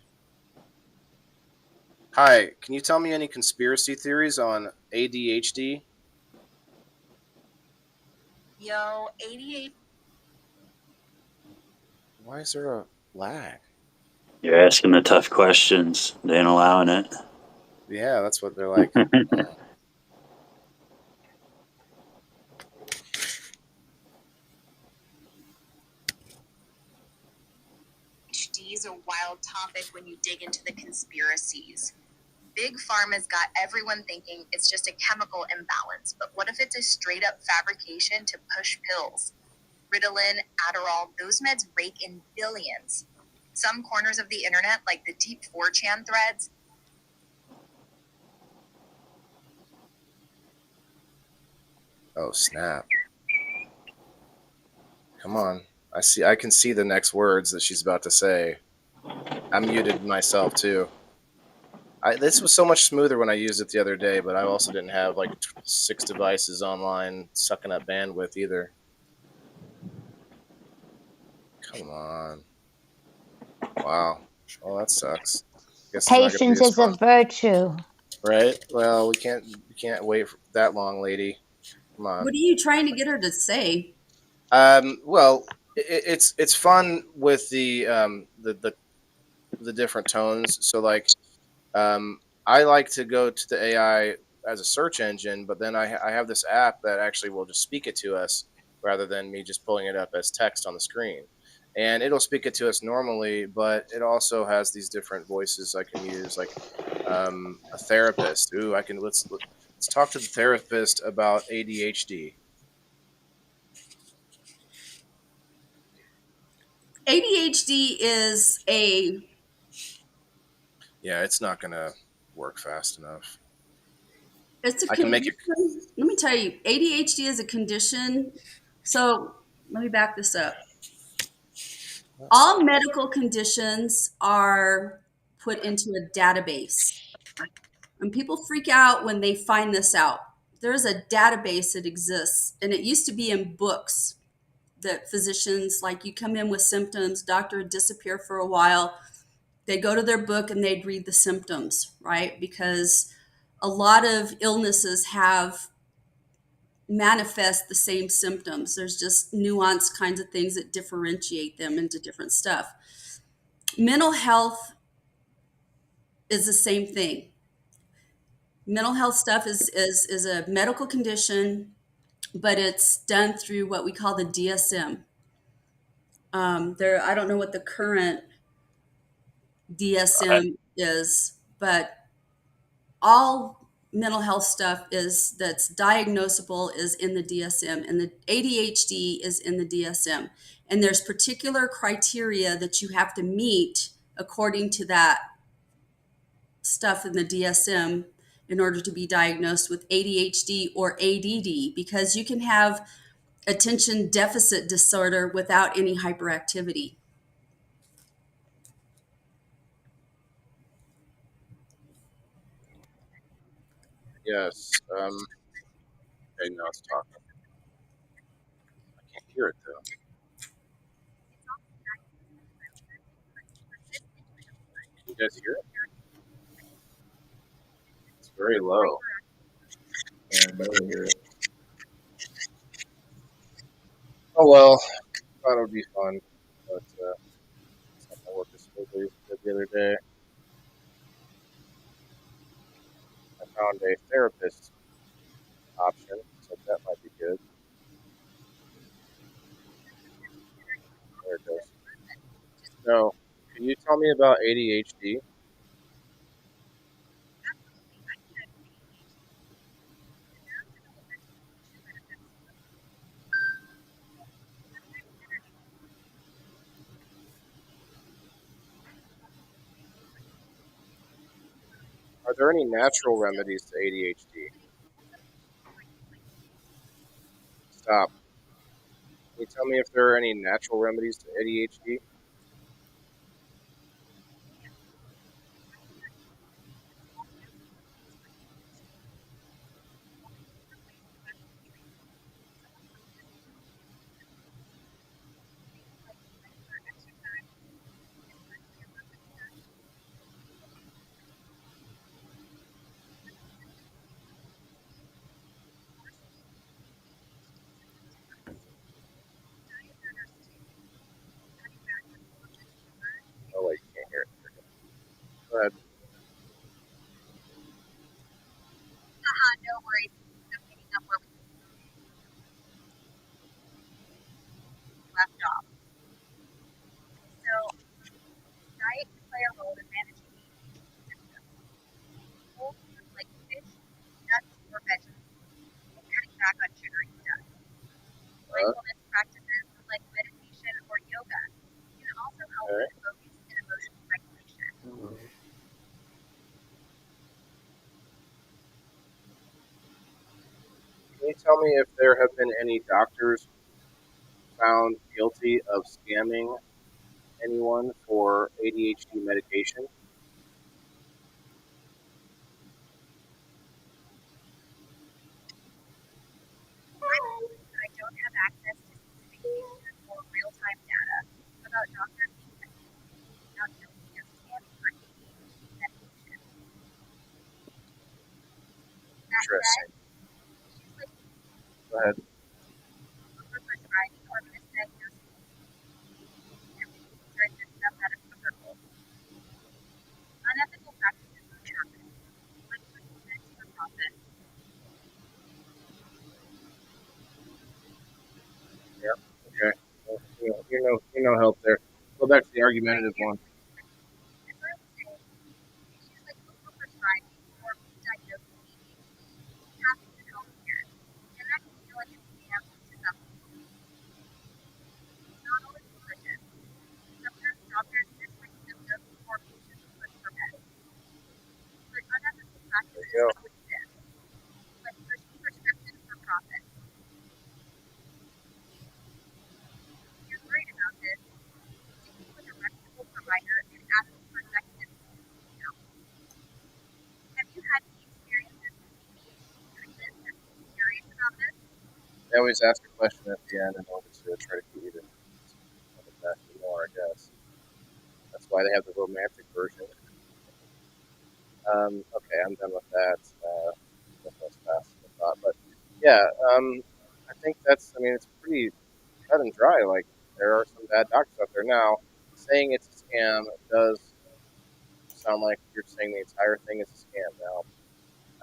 Hi, can you tell me any conspiracy theories on ADHD? Yo, 88. Why is there a lag? You're asking the tough questions. They ain't allowing it. Yeah, that's what they're like. ADHD is a wild topic when you dig into the conspiracies. Big Pharma's got everyone thinking it's just a chemical imbalance, but what if it's a straight up fabrication to push pills? Ritalin, Adderall, those meds rake in billions. Some corners of the internet, like the deep 4chan threads, Oh snap! Come on, I can see the next words that she's about to say. I muted myself too. This was so much smoother when I used it the other day, but I also didn't have like 6 devices online sucking up bandwidth either. Come on. Wow. Well, that sucks. Guess it's not gonna be Patience as is a fun. virtue. Right? Well, we can't wait for that long, lady. Come on. What are you trying to get her to say? Well, it's fun with the different tones. So like, I like to go to the AI as a search engine, but then I have this app that actually will just speak it to us rather than me just pulling it up as text on the screen. And it'll speak it to us normally, but it also has these different voices I can use, like a therapist. Ooh, let's talk to the therapist about ADHD. ADHD is Yeah, it's not gonna work fast enough. it's a I can make it. condition. Let me tell you, ADHD is a condition. So let me back this up. All medical conditions are put into a database. And people freak out when they find this out. There's a database that exists, and it used to be in books that physicians, like, you come in with symptoms, doctor would disappear for a while, They'd go to their book and they'd read the symptoms, right? Because a lot of illnesses have manifest the same symptoms. There's just nuanced kinds of things that differentiate them into different stuff. Mental health is the same thing. Mental health stuff is a medical condition, but it's done through what we call the DSM. I don't know what the current I, DSM is, but all mental health stuff is that's diagnosable is in the DSM, and the ADHD is in the DSM. And there's particular criteria that you have to meet according to that stuff in the DSM in order to be diagnosed with ADHD or ADD, because you can have attention deficit disorder without any hyperactivity. Yes. Okay, now it's talking. I can't hear it though. Can you guys hear it? It's very low. Yeah, barely hear it. Oh well, thought it would be fun, but it's not gonna work as smoothly as it did the other day. I found a therapist option, so that might be good. There it goes. No, can you tell me about ADHD? Are there any natural remedies to ADHD? Stop. Can you tell me if there are any natural remedies to ADHD? Oh wait, you can't hear it. Go ahead. No worries. I'm picking up where we left off. So, diet can play a role in managing symptoms. Whole foods like fish, nuts, or veggies, and cutting back on sugary stuff. Mindfulness practices like meditation or yoga can also help Okay. with focus and emotional regulation. Can you tell me if there have been any doctors found guilty of scamming anyone for ADHD medication? I don't have access to specific cases or real-time data about doctors being found guilty of scamming for ADHD medication. That said, Interesting. issues like Go ahead. overprescribing or misdiagnosis can turn this stuff out of control. Unethical practices can happen, like pushing meds for profit. Yeah. Okay. Well, you know help there. Go back to the argumentative one. As I was saying, issues like overprescribing or misdiagnosing ADHD happen in healthcare, and that can feel like a scam to some people. It's not always malicious. Sometimes doctors misread symptoms or patients push for meds. But unethical There practices you go. still exist, like pushing prescriptions for profit. If you're worried about this, speaking with a reputable provider and asking for second opinions can help. Have you had any experiences with ADHD treatment or curious about this? They always ask a question at the end in order to try to get you to understand more, I guess. That's why they have the romantic version. Okay, I'm done with that. That was fast as I thought, but yeah, I think that's. I mean, it's pretty cut and dry. Like there are some bad doctors out there now. Saying it's a scam does sound like you're saying the entire thing is a scam. Now,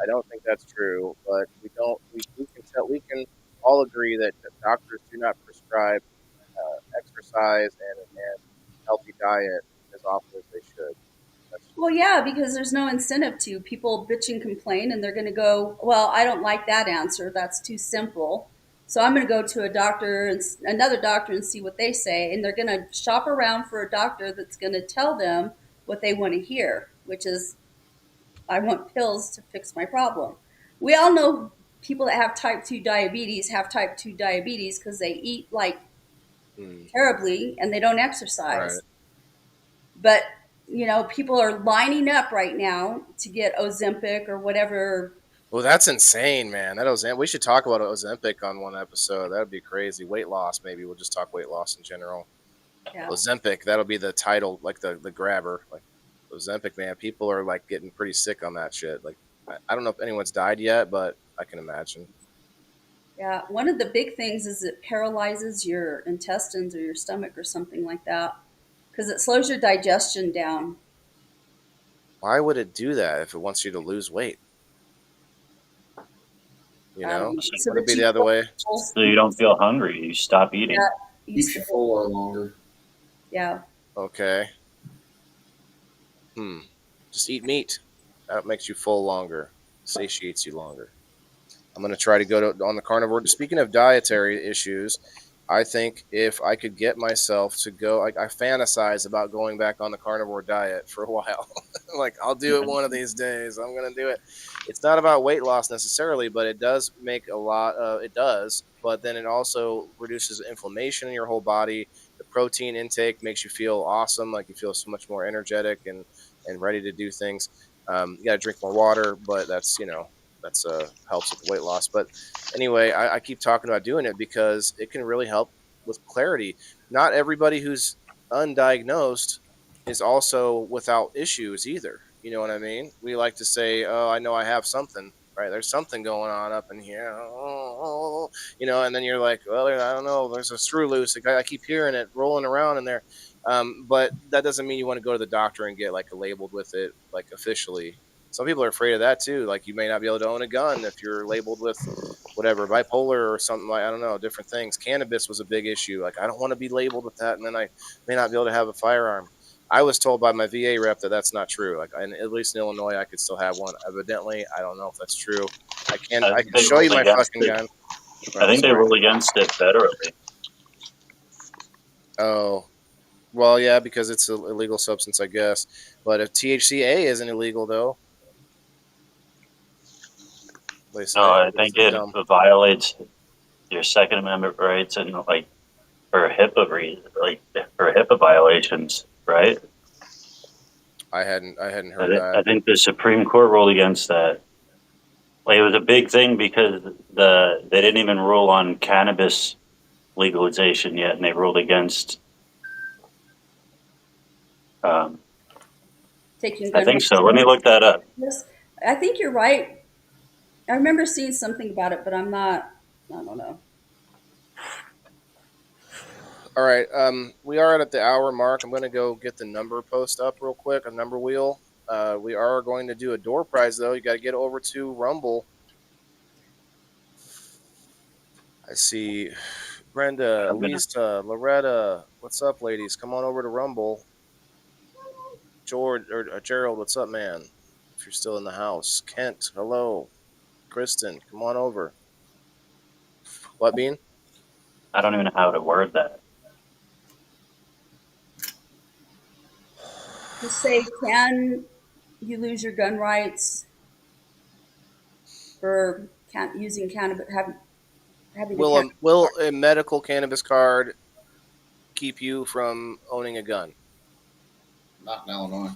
I don't think that's true, but we don't. We can tell. We can all agree that doctors do not prescribe exercise and healthy diet as often as they should. That's Well, yeah, because there's no incentive to. People bitch and complain, and they're going to go, well, I don't like that answer. That's too simple. So I'm going to go to a doctor and another doctor and see what they say. And they're going to shop around for a doctor that's going to tell them what they want to hear, which is, I want pills to fix my problem. We all know people that have type 2 diabetes because they eat like terribly and they don't right. exercise. But people are lining up right now to get Ozempic or whatever. Well, that's insane, man. That Ozempic. We should talk about Ozempic on one episode. That'd be crazy. Weight loss, maybe. We'll just talk weight loss in general. Yeah. Ozempic. That'll be the title, like the grabber. Like Ozempic, man. People are like getting pretty sick on that shit. Like I don't know if anyone's died yet, but I can imagine. Yeah. One of the big things is it paralyzes your intestines or your stomach or something like that because it slows your digestion down. Why would it do that if it wants you to lose weight? You know, So would it that be you the other way? So you don't feel hungry. You stop eating. Yeah, Keeps you fuller longer. yeah. Okay. Just eat meat. That makes you full longer, satiates you longer. I'm going to try to go on the carnivore. Speaking of dietary issues, I think if I could get myself to go, I fantasize about going back on the carnivore diet for a while. Like, I'll do it one of these days. I'm going to do it. It's not about weight loss necessarily, but it does make a lot it does. But then it also reduces inflammation in your whole body. The protein intake makes you feel awesome. Like you feel so much more energetic and ready to do things. You got to drink more water, but that's helps with weight loss. But anyway, I keep talking about doing it because it can really help with clarity. Not everybody who's undiagnosed is also without issues either. You know what I mean? We like to say, "Oh, I know I have something." Right? There's something going on up in here. Oh, and then you're like, "Well, I don't know. There's a screw loose." I keep hearing it rolling around in there. But that doesn't mean you want to go to the doctor and get like labeled with it, like officially. Some people are afraid of that too. Like you may not be able to own a gun if you're labeled with whatever, bipolar or something, like I don't know, different things. Cannabis was a big issue. Like I don't want to be labeled with that, and then I may not be able to have a firearm. I was told by my VA rep that that's not true. Like at least in Illinois, I could still have one. Evidently, I don't know if that's true. I can They show you ruled my against fucking it. gun. I think they ruled against it federally. Oh, well, yeah, because it's an illegal substance, I guess. But if THCA isn't illegal, though, they say No, I think it dumb. violates your Second Amendment rights and like for HIPAA violations, right? I hadn't heard that. I think the Supreme Court ruled against that. Like it was a big thing because they didn't even rule on cannabis legalization yet, and they ruled against. Taking I think so. Let me look that up. Yes, I think you're right. I remember seeing something about it, but I don't know. All right, we are at the hour mark. I'm going to go get the number post up real quick, a number wheel. We are going to do a door prize, though. You got to get over to Rumble. I see Brenda, Lisa, Loretta. What's up, ladies? Come on over to Rumble. George or Gerald, what's up, man? If you're still in the house. Kent, hello. Kristen, come on over. What, Bean? I don't even know how to word that. Just say, can you lose your gun rights for using cannabis? Having Will a medical cannabis card keep you from owning a gun? Not in Illinois.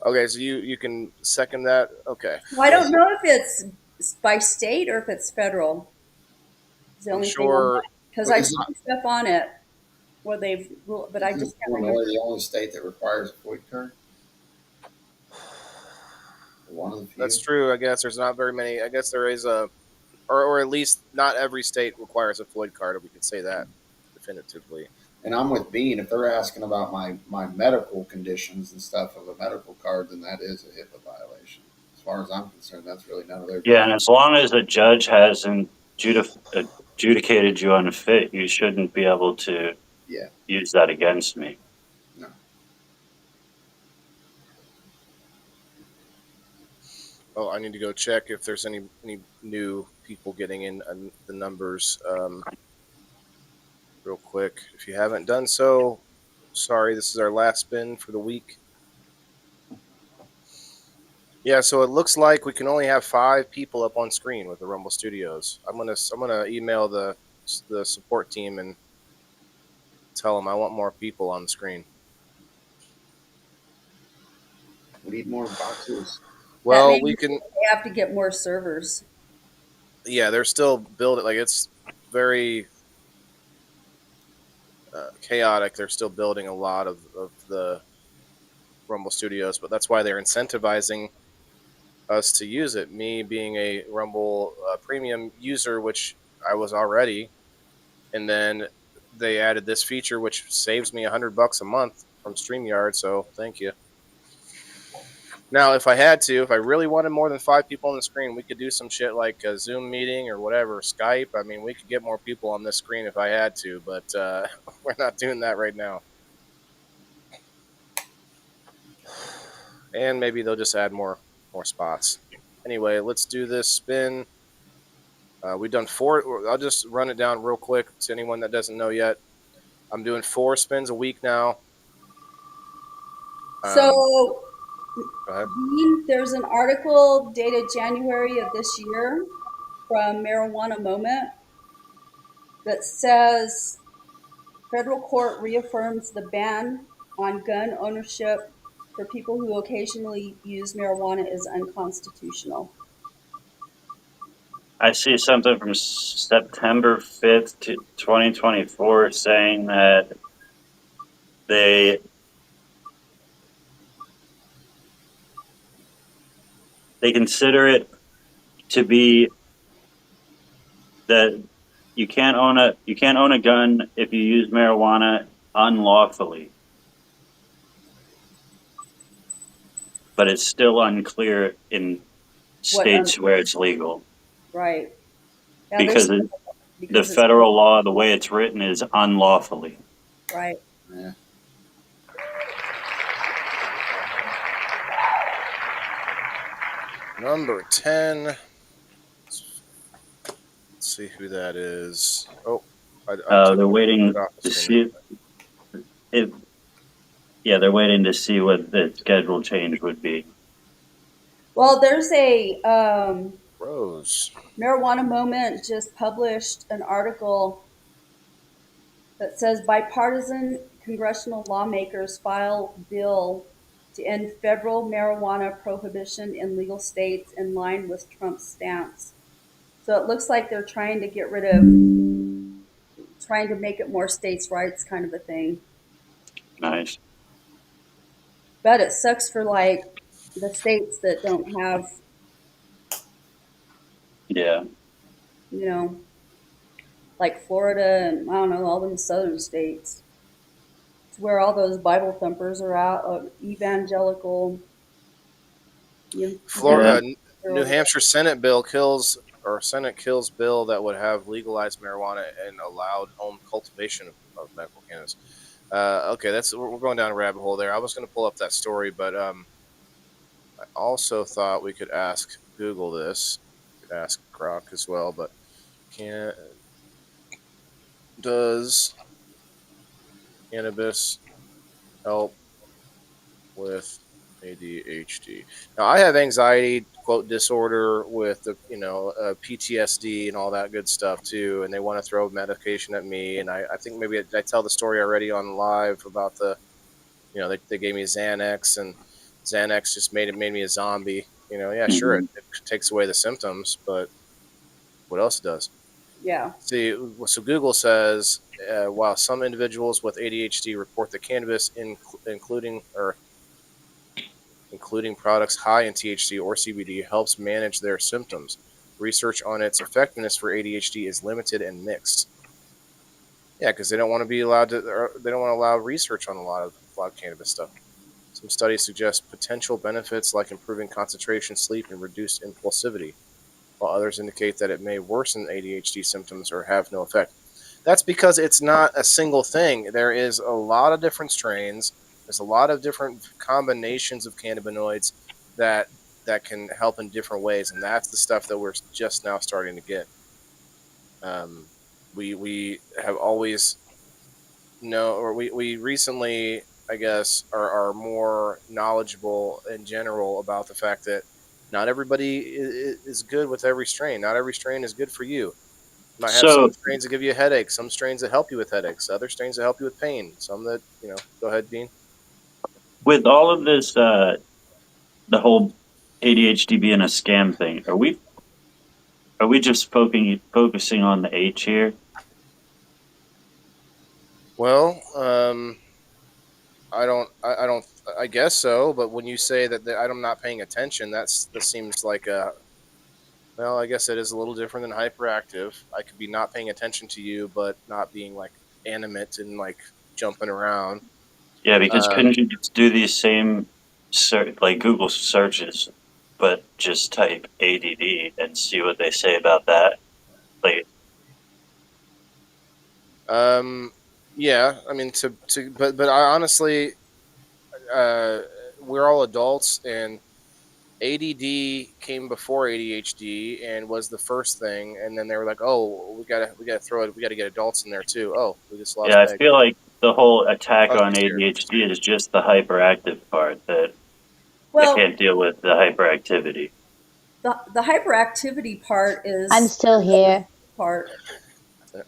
Okay, so you can second that? Okay. Well, I don't know if it's by state or if it's federal. It's the I'm only sure thing because I see stuff on it. Or but I just can't remember. Illinois the only state that requires a FOID card? One of the few. That's true. I guess there's not very many. I guess there is or at least not every state requires a Floyd card. If we could say that definitively. And I'm with Bean. If they're asking about my medical conditions and stuff of a medical card, then that is a HIPAA violation. As far as I'm concerned, that's really none of their business. Yeah, and as long as a judge hasn't adjudicated you unfit, you shouldn't be able to use that against me. No. Oh, I need to go check if there's any new people getting in the numbers real quick. If you haven't done so, sorry, this is our last spin for the week. Yeah, so it looks like we can only have 5 people up on screen with the Rumble Studios. I'm gonna email the support team and tell them I want more people on the screen. We need more boxes. Well, we can. They have to get more servers. Yeah, they're still building. Like, it's very chaotic. They're still building a lot of the Rumble Studios, but that's why they're incentivizing us to use it. Me being a Rumble premium user, which I was already, and then they added this feature, which saves me $100 a month from StreamYard. So thank you. Now, if I really wanted more than 5 people on the screen, we could do some shit like a Zoom meeting or whatever, Skype. I mean, we could get more people on this screen if I had to, but we're not doing that right now. And maybe they'll just add more spots. Anyway, let's do this spin. We've done 4. I'll just run it down real quick to anyone that doesn't know yet. I'm doing 4 spins a week now. So, go ahead. There's an article dated January of this year from Marijuana Moment that says federal court reaffirms the ban on gun ownership for people who occasionally use marijuana is unconstitutional. I see something from September 5th to 2024 saying that they consider it to be that you can't own a gun if you use marijuana unlawfully. But it's still unclear in states where it's legal. Right. Yeah, because the federal law, the way it's written, is unlawfully. Right. Yeah. Number 10. Let's see who that is. Oh, they're waiting to see if. Yeah, they're waiting to see what the schedule change would be. Well, there's a Rose. Marijuana Moment just published an article that says bipartisan congressional lawmakers file bill to end federal marijuana prohibition in legal states in line with Trump's stance. So it looks like they're trying to make it more states' rights kind of a thing. Nice. But it sucks for like the states that don't have, yeah, you know, like Florida and I don't know, all them southern states. It's where all those Bible thumpers are at, evangelical. Florida, New Hampshire Senate kills bill that would have legalized marijuana and allowed home cultivation of medical cannabis. Okay, we're going down a rabbit hole there. I was going to pull up that story, but I also thought we could ask Google this. We could ask Grok as well, but does cannabis help with ADHD? Now, I have anxiety disorder with the PTSD and all that good stuff too, and they want to throw medication at me. And I think maybe I tell the story already on live about they gave me Xanax, and Xanax just made me a zombie. Yeah, sure, it takes away the symptoms, but what else it does? Yeah. See, so Google says while some individuals with ADHD report that cannabis, including products high in THC or CBD, helps manage their symptoms, research on its effectiveness for ADHD is limited and mixed. Yeah, because they don't want to be allowed to. They don't want to allow research on a lot of cannabis stuff. Some studies suggest potential benefits like improving concentration, sleep, and reduced impulsivity, while others indicate that it may worsen ADHD symptoms or have no effect. That's because it's not a single thing. There is a lot of different strains. There's a lot of different combinations of cannabinoids that can help in different ways, and that's the stuff that we're just now starting to get. We have always or we recently, I guess, are more knowledgeable in general about the fact that not everybody is good with every strain. Not every strain is good for you. You might have some So strains that give you a headache, some strains that help you with headaches, other strains that help you with pain, some that, go ahead, Dean. with all of this, the whole ADHD being a scam thing, are we just focusing on the H here? Well, I guess so. But when you say that I'm not paying attention, that seems like well, I guess it is a little different than hyperactive. I could be not paying attention to you, but not being like animate and like jumping around. Yeah, because couldn't you just do these same like Google searches, but just type ADD and see what they say about that? Like, Yeah. I mean, but I honestly, we're all adults, and ADD came before ADHD and was the first thing, and then they were like, "Oh, we gotta throw it. We gotta get adults in there too." Oh, we just lost yeah, I Meg. feel like the whole attack Oh, on she's here. ADHD is just the hyperactive part that they Well, can't deal with the hyperactivity. the hyperactivity part is I'm still the noticeable here. part.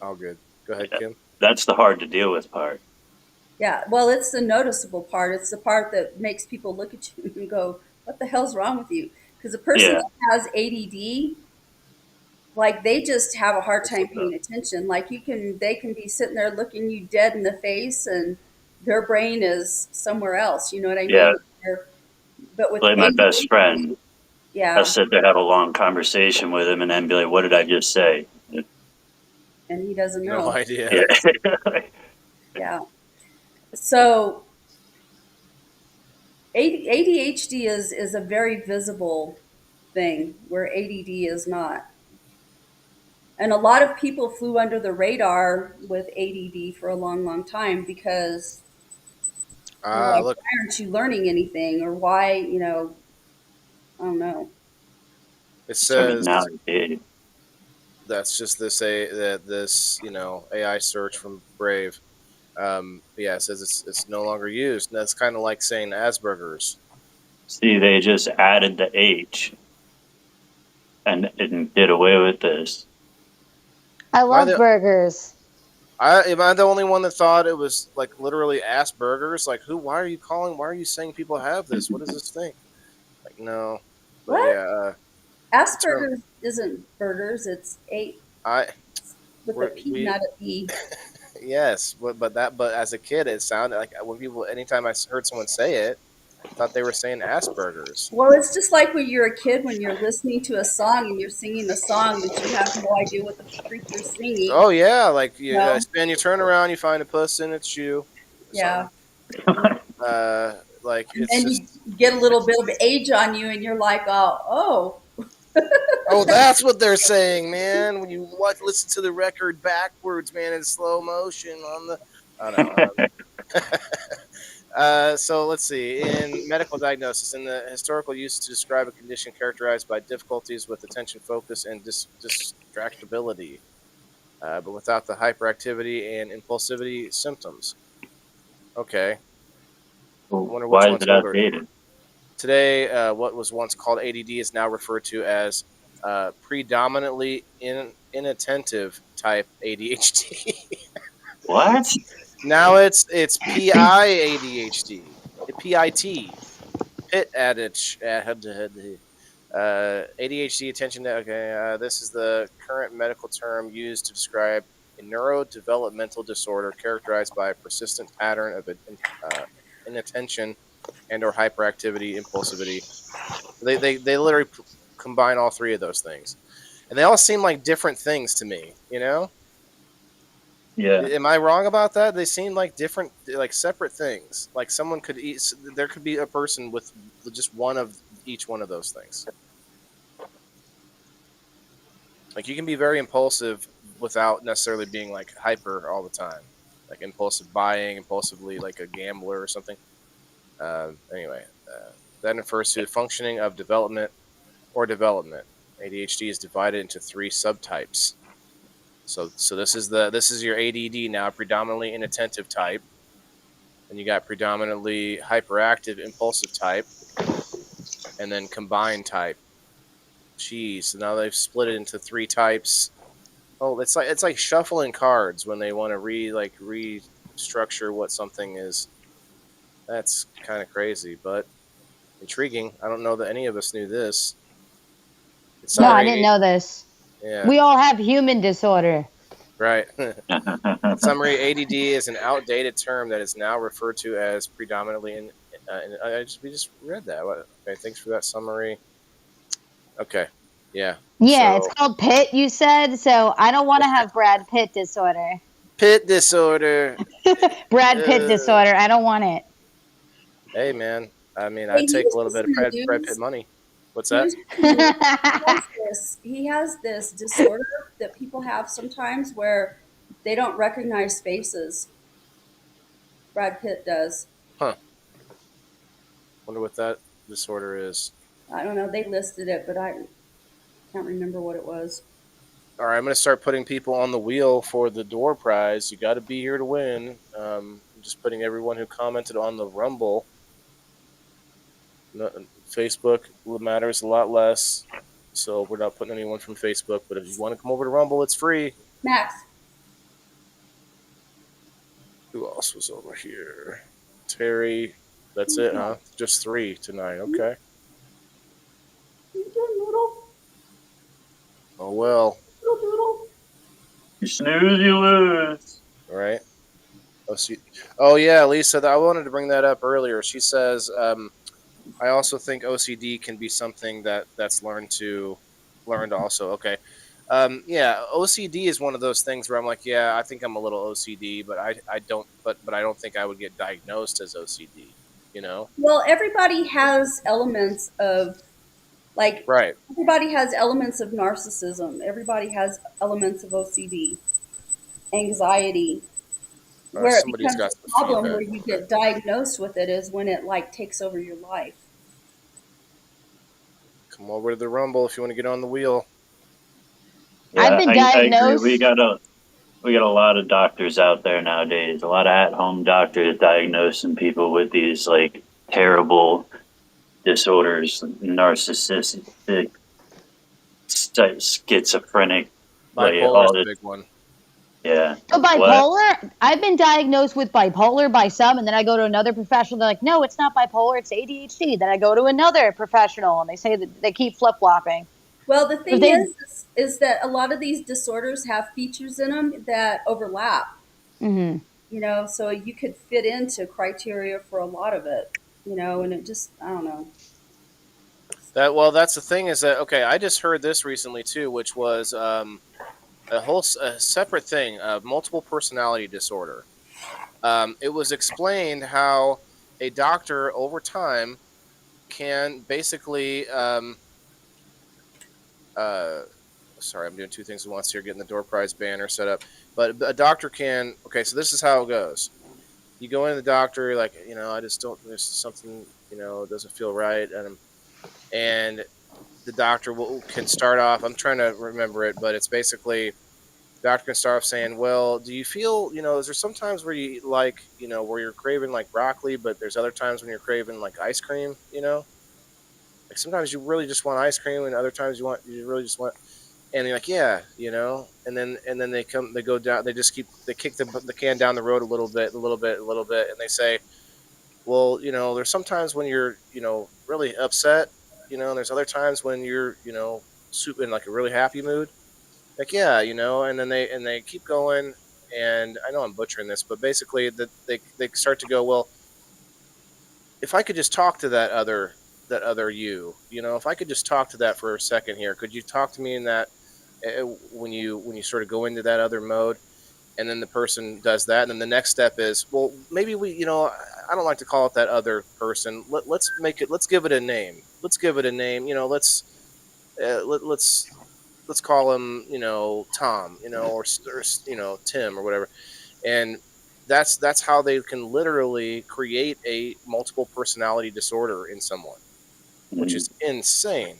All good. Go ahead, Yeah, Kim. that's the hard to deal with part. Yeah, well, it's the noticeable part. It's the part that makes people look at you and go, "What the hell's wrong with you?" Because a person Yeah, that has ADD, like they just have a hard What's time with that? paying attention. Like they can be sitting there looking you dead in the face, and their brain is somewhere else. You know what I yeah. mean? But with Like my best ADHD, friend, I yeah, sit there, have a long conversation with him, and then be like, "What did I just say?" and he doesn't No know. idea. Yeah. Yeah. So ADHD is a very visible thing where ADD is not. And a lot of people flew under the radar with ADD for a long, long time because they're like, Look, why aren't you learning anything? Or why, I don't know. it I mean, now says I did. that's just this AI search from Brave. Yeah, it says it's no longer used. And that's kind of like saying Asperger's. See, they just added the H and did away with this. I Am I love the burgers. am I the only one that thought it was like literally Asperger's? Like, who? Why are you calling? Why are you saying people have this? What is this thing? Like, no, but What? yeah, the term Asperger's isn't burgers, it's A I with a P, we not a E. yes, but as a kid, it sounded like when people anytime I heard someone say it, I thought they were saying Asperger's. Well, it's just like when you're a kid, when you're listening to a song and you're singing a song, but you have no idea what the freak you're singing. Oh yeah, like you No, spin, you turn around, you find a puss in its shoe, or yeah. something. Like And it's then you just get a little bit of age on you, and you're like, oh. oh, that's what they're saying, man. When you listen to the record backwards, man, in slow motion on the. I don't know. So let's see. In medical diagnosis, in the historical use to describe a condition characterized by difficulties with attention focus and distractibility, but without the hyperactivity and impulsivity symptoms. Okay. I wonder which Why is one's it older. outdated? Today, what was once called ADD is now referred to as predominantly inattentive type ADHD. What? Now it's PI ADHD, PIT, PIT ADHD attention. Okay, this is the current medical term used to describe a neurodevelopmental disorder characterized by a persistent pattern of inattention and or hyperactivity, impulsivity. They literally combine all three of those things, and they all seem like different things to me. You know, Yeah. am I wrong about that? They seem like different, like separate things. Like someone could eat. There could be a person with just one of each one of those things. Like you can be very impulsive without necessarily being like hyper all the time, like impulsive buying, impulsively like a gambler or something. Anyway, that refers to the functioning of development or development. ADHD is divided into three subtypes. So this is your ADD now, predominantly inattentive type, and you got predominantly hyperactive impulsive type, and then combined type. Jeez, so now they've split it into three types. Oh, it's like shuffling cards when they want to restructure what something is. That's kind of crazy, but intriguing. I don't know that any of us knew this. It's No, I summary. didn't know this. Yeah, We all have human disorder. right. Summary: ADD is an outdated term that is now referred to as predominantly in. We just read that. Okay, thanks for that summary. Okay, yeah. Yeah, it's So called Pitt, you said. So I don't want to have Brad Pitt disorder. Pitt disorder. Brad Pitt disorder. I don't want it. Hey, man. I mean, Hey, I'd he take a was little just bit in of the Brad Pitt news. money. What's He that? was just in the news. He has this disorder that people have sometimes where they don't recognize faces. Brad Pitt does. Huh. Wonder what that disorder is. I don't know. They listed it, but I can't remember what it was. All right, I'm going to start putting people on the wheel for the door prize. You got to be here to win. I'm just putting everyone who commented on the Rumble. No, Facebook matters a lot less, so we're not putting anyone from Facebook. But if you want to come over to Rumble, it's free. Max, Who else was over here? Terry. That's it, huh? Just three tonight. Okay. you doing, Noodle? Oh well. Noodle. You snooze, you lose. All right. Oh yeah, Lisa. I wanted to bring that up earlier. She says, I also think OCD can be something that's learned also. Okay. Yeah, OCD is one of those things where I'm like, yeah, I think I'm a little OCD, but I don't, but I don't think I would get diagnosed as OCD. You know? Well, everybody has elements of like Right. everybody has elements of narcissism. Everybody has elements of OCD, anxiety. Where it Somebody's becomes got a some problem feedback. where you Okay. get diagnosed with it is when it like takes over your life. Come over to the Rumble if you want to get on the wheel. Yeah, I've been I agree. We diagnosed. got a lot of doctors out there nowadays. A lot of at-home doctors diagnosing people with these like terrible disorders, narcissistic, schizophrenic, like Bipolar is all a this. big one. Yeah. So What? bipolar, I've been diagnosed with bipolar by some, and then I go to another professional. They're like, "No, it's not bipolar; it's ADHD." Then I go to another professional, and they say that they keep flip flopping. Well, the If thing they, is that a lot of these disorders have features in them that overlap. mm-hmm. So you could fit into criteria for a lot of it. And it just I don't know. That's the thing is that okay. I just heard this recently too, which was a separate thing, multiple personality disorder. It was explained how a doctor over time can basically uh, sorry, I'm doing two things at once here, getting the door prize banner set up. But a doctor can, okay, so this is how it goes. You go into the doctor, you're like, I just don't, there's something, doesn't feel right. And the doctor can start off, I'm trying to remember it, but it's basically, doctor can start off saying, well, do you feel, is there some times where you like, where you're craving like broccoli, but there's other times when you're craving like ice cream, like sometimes you really just want ice cream and other times you really just want, and you're like, yeah, and then they go down, they kick the can down the road a little bit, and they say, well, there's sometimes when you're, really upset, And there's other times when you're, soup in like a really happy mood. Like, yeah, and then they keep going. And I know I'm butchering this, but basically they start to go, well, if I could just talk to that other you, if I could just talk to that for a second here, could you talk to me in that, when you sort of go into that other mode, and then the person does that, and then the next step is, well, maybe I don't like to call it that other person. Let's give it a name. Let's give it a name. Let's call him, Tom, or Tim or whatever. And that's how they can literally create a multiple personality disorder in someone, which is insane.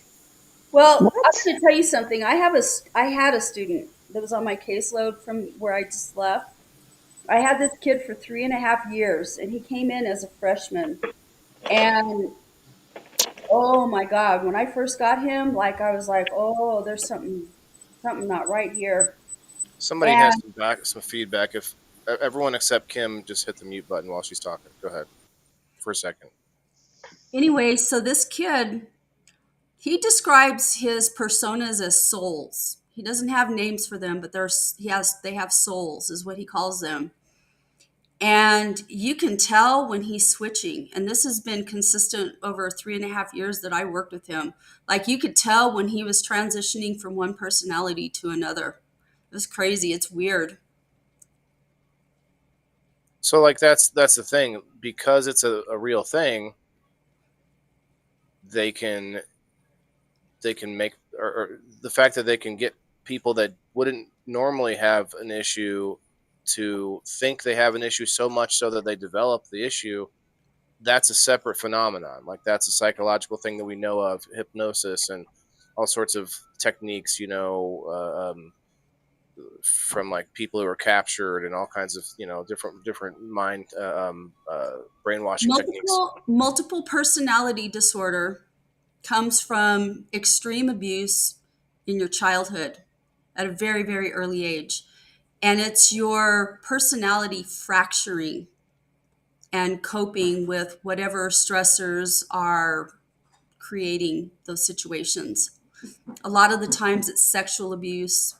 Well, I'm What? going to tell you something. I had a student that was on my caseload from where I just left. I had this kid for 3.5 years, and he came in as a freshman. And oh my God, when I first got him, like I was like, oh, there's something not right here. Somebody has And some feedback. If everyone except Kim just hit the mute button while she's talking, go ahead for a second. anyway, so this kid, he describes his personas as souls. He doesn't have names for them, but they have souls, is what he calls them. And you can tell when he's switching. And this has been consistent over 3.5 years that I worked with him. Like you could tell when he was transitioning from one personality to another. It was crazy. It's weird. So, like, that's the thing, because it's a real thing. They can make, or the fact that they can get people that wouldn't normally have an issue to think they have an issue so much so that they develop the issue. That's a separate phenomenon. Like, that's a psychological thing that we know of, hypnosis and all sorts of techniques, from like people who are captured, and all kinds of, different mind, brainwashing techniques. Multiple personality disorder comes from extreme abuse in your childhood at a very, very early age. And it's your personality fracturing and coping with whatever stressors are creating those situations. A lot of the times it's sexual abuse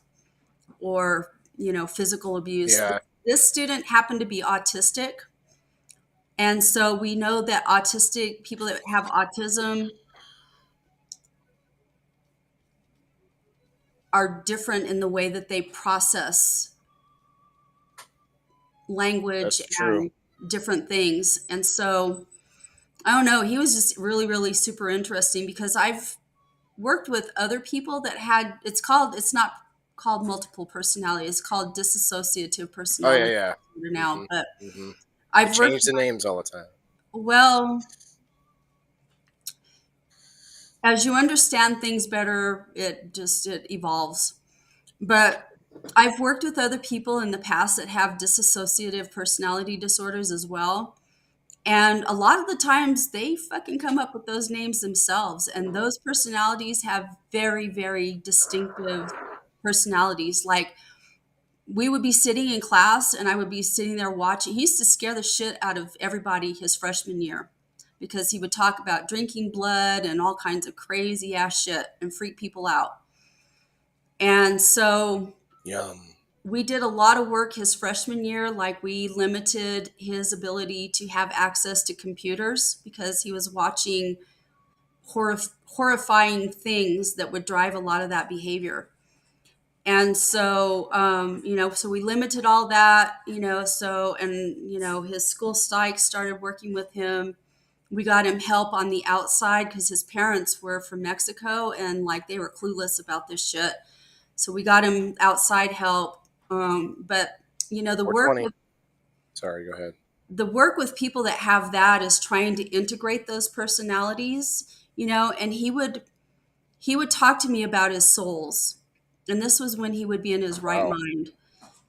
or, physical abuse. Yeah, This student happened to be autistic. And so we know that autistic people that have autism are different in the way that they process language that's true. and different things. And so I don't know, he was just really, really super interesting because I've worked with other people that had, it's not called multiple personality, it's called dissociative Oh, yeah, personality yeah. disorder now. Hmm. But Hmm. They I've worked, change the names all the time. well, as you understand things better, it evolves. But I've worked with other people in the past that have dissociative personality disorders as well. And a lot of the times they fucking come up with those names themselves. And those personalities have very, very distinctive personalities. Like we would be sitting in class and I would be sitting there watching. He used to scare the shit out of everybody his freshman year because he would talk about drinking blood and all kinds of crazy ass shit and freak people out. And so Yum. we did a lot of work his freshman year. Like we limited his ability to have access to computers because he was watching horrifying things that would drive a lot of that behavior. And so, so we limited all that, his school psych started working with him. We got him help on the outside because his parents were from Mexico and like they were clueless about this shit. So we got him outside help. But the work 420. with Sorry, go ahead. people that have that is trying to integrate those personalities, and he would talk to me about his souls. And this was when he would be in his right Wow. mind.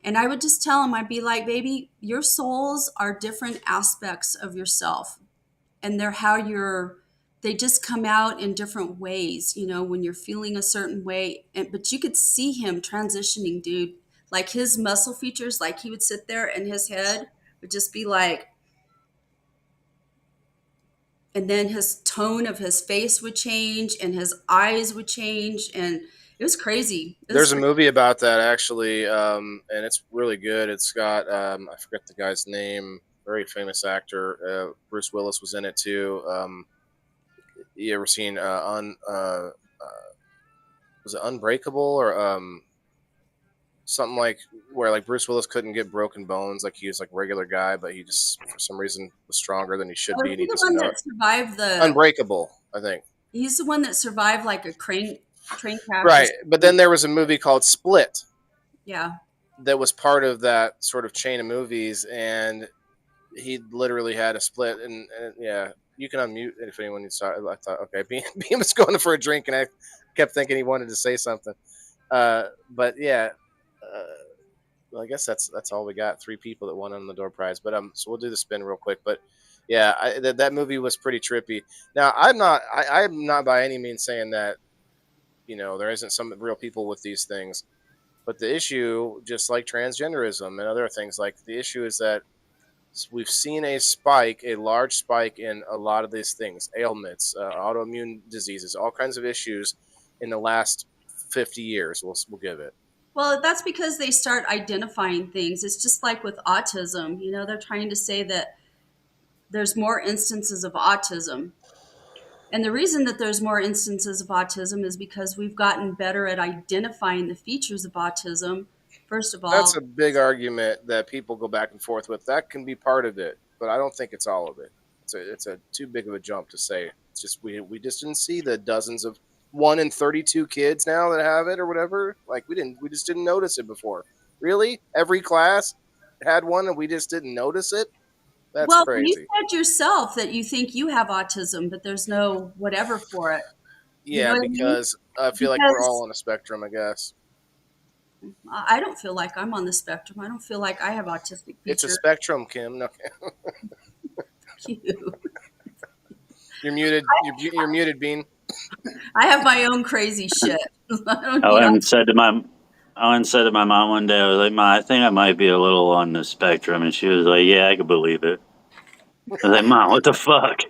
And I would just tell him, I'd be like, baby, your souls are different aspects of yourself. And they just come out in different ways, when you're feeling a certain way. But you could see him transitioning, dude. Like his muscle features, like he would sit there and his head would just be like, and then his tone of his face would change and his eyes would change, and it was crazy. There's a movie about that actually, and it's really good. It's got I forget the guy's name, very famous actor. Bruce Willis was in it too. You ever seen was it Unbreakable or something like where like Bruce Willis couldn't get broken bones, like he was like a regular guy, but he just for some reason was stronger than he should Was be, and he he the just one that survived Unbreakable, I think. he's the one that survived like a train crash or Right, but something. then there was a movie called Split Yeah. that was part of that sort of chain of movies, and he literally had a split. And yeah, you can unmute if anyone needs to. I thought, okay, Beam was going for a drink, and I kept thinking he wanted to say something. But yeah, well, I guess that's all we got. 3 people that won on the door prize. But so we'll do the spin real quick. But yeah, that movie was pretty trippy. Now I'm not by any means saying that there isn't some real people with these things. But the issue, just like transgenderism and other things, like the issue is that we've seen a large spike in a lot of these things, ailments, autoimmune diseases, all kinds of issues in the last 50 years. We'll give it. Well, that's because they start identifying things. It's just like with autism. They're trying to say that there's more instances of autism. And the reason that there's more instances of autism is because we've gotten better at identifying the features of autism. First of That's all, a big argument that people go back and forth with. That can be part of it, but I don't think it's all of it. It's a too big of a jump to say. It's just we just didn't see the dozens of 1 in 32 kids now that have it or whatever. Like we just didn't notice it before. Really, every class had one and we just didn't notice it. That's well, you crazy. said yourself that you think you have autism, but there's no whatever for it. You know Yeah, what I mean? because I feel like we're all Because on a spectrum, I guess. I don't feel like I'm on the spectrum. I don't feel like I have autistic It's a feature. spectrum, Kim. No, You. you're muted. You're muted, Bean. I have my own crazy shit. I don't I need went and said to my mom one day, I was like, "Ma, I think I might be a little on the spectrum," and she was like, "Yeah, I could believe it." I was like, "Mom, what the fuck?"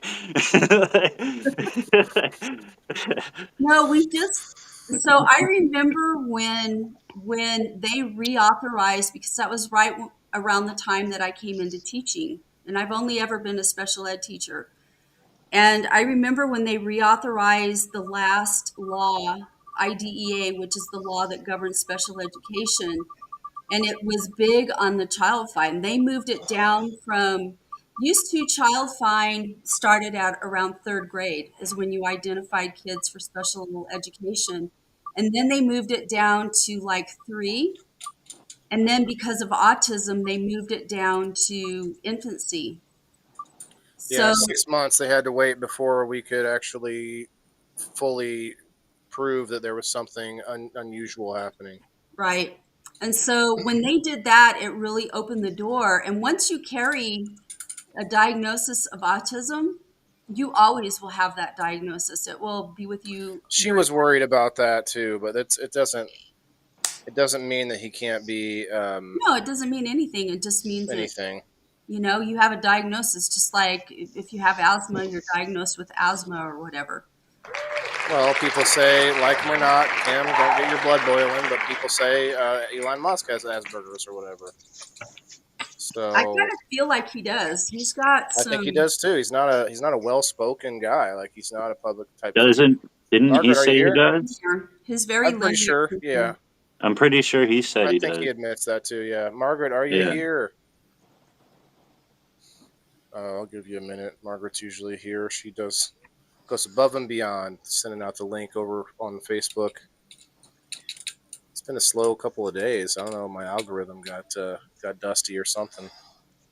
No, we just so I remember when they reauthorized, because that was right around the time that I came into teaching, and I've only ever been a special ed teacher. And I remember when they reauthorized the last law, IDEA, which is the law that governs special education, and it was big on the child fine. They moved it down from used to child fine started at around 3rd grade is when you identified kids for special education. And then they moved it down to like 3. And then because of autism, they moved it down to infancy. Yeah, So, 6 months they had to wait before we could actually fully prove that there was something unusual happening. right. And so when they did that, it really opened the door. And once you carry a diagnosis of autism, you always will have that diagnosis. It will be with you She your was worried about that too, but it doesn't mean that he can't be no, it doesn't mean anything. It just means that anything. you have a diagnosis, just like if you have asthma, you're diagnosed with asthma or whatever. Well, people say, like him or not, Kim, don't get your blood boiling, but people say Elon Musk has Asperger's or whatever. So I kind of feel like he does. He's got I think he some, does too. He's not a well-spoken guy. Like he's not a public type figure. Didn't he Margaret, are you say he here? does? his very I'm pretty linear sure. thinking. Yeah, I'm pretty sure he said I he think does. he admits that too. Yeah, Margaret, are you Yeah. here? I'll give you a minute. Margaret's usually here. She goes above and beyond, sending out the link over on Facebook. It's been a slow couple of days. I don't know. My algorithm got dusty or something.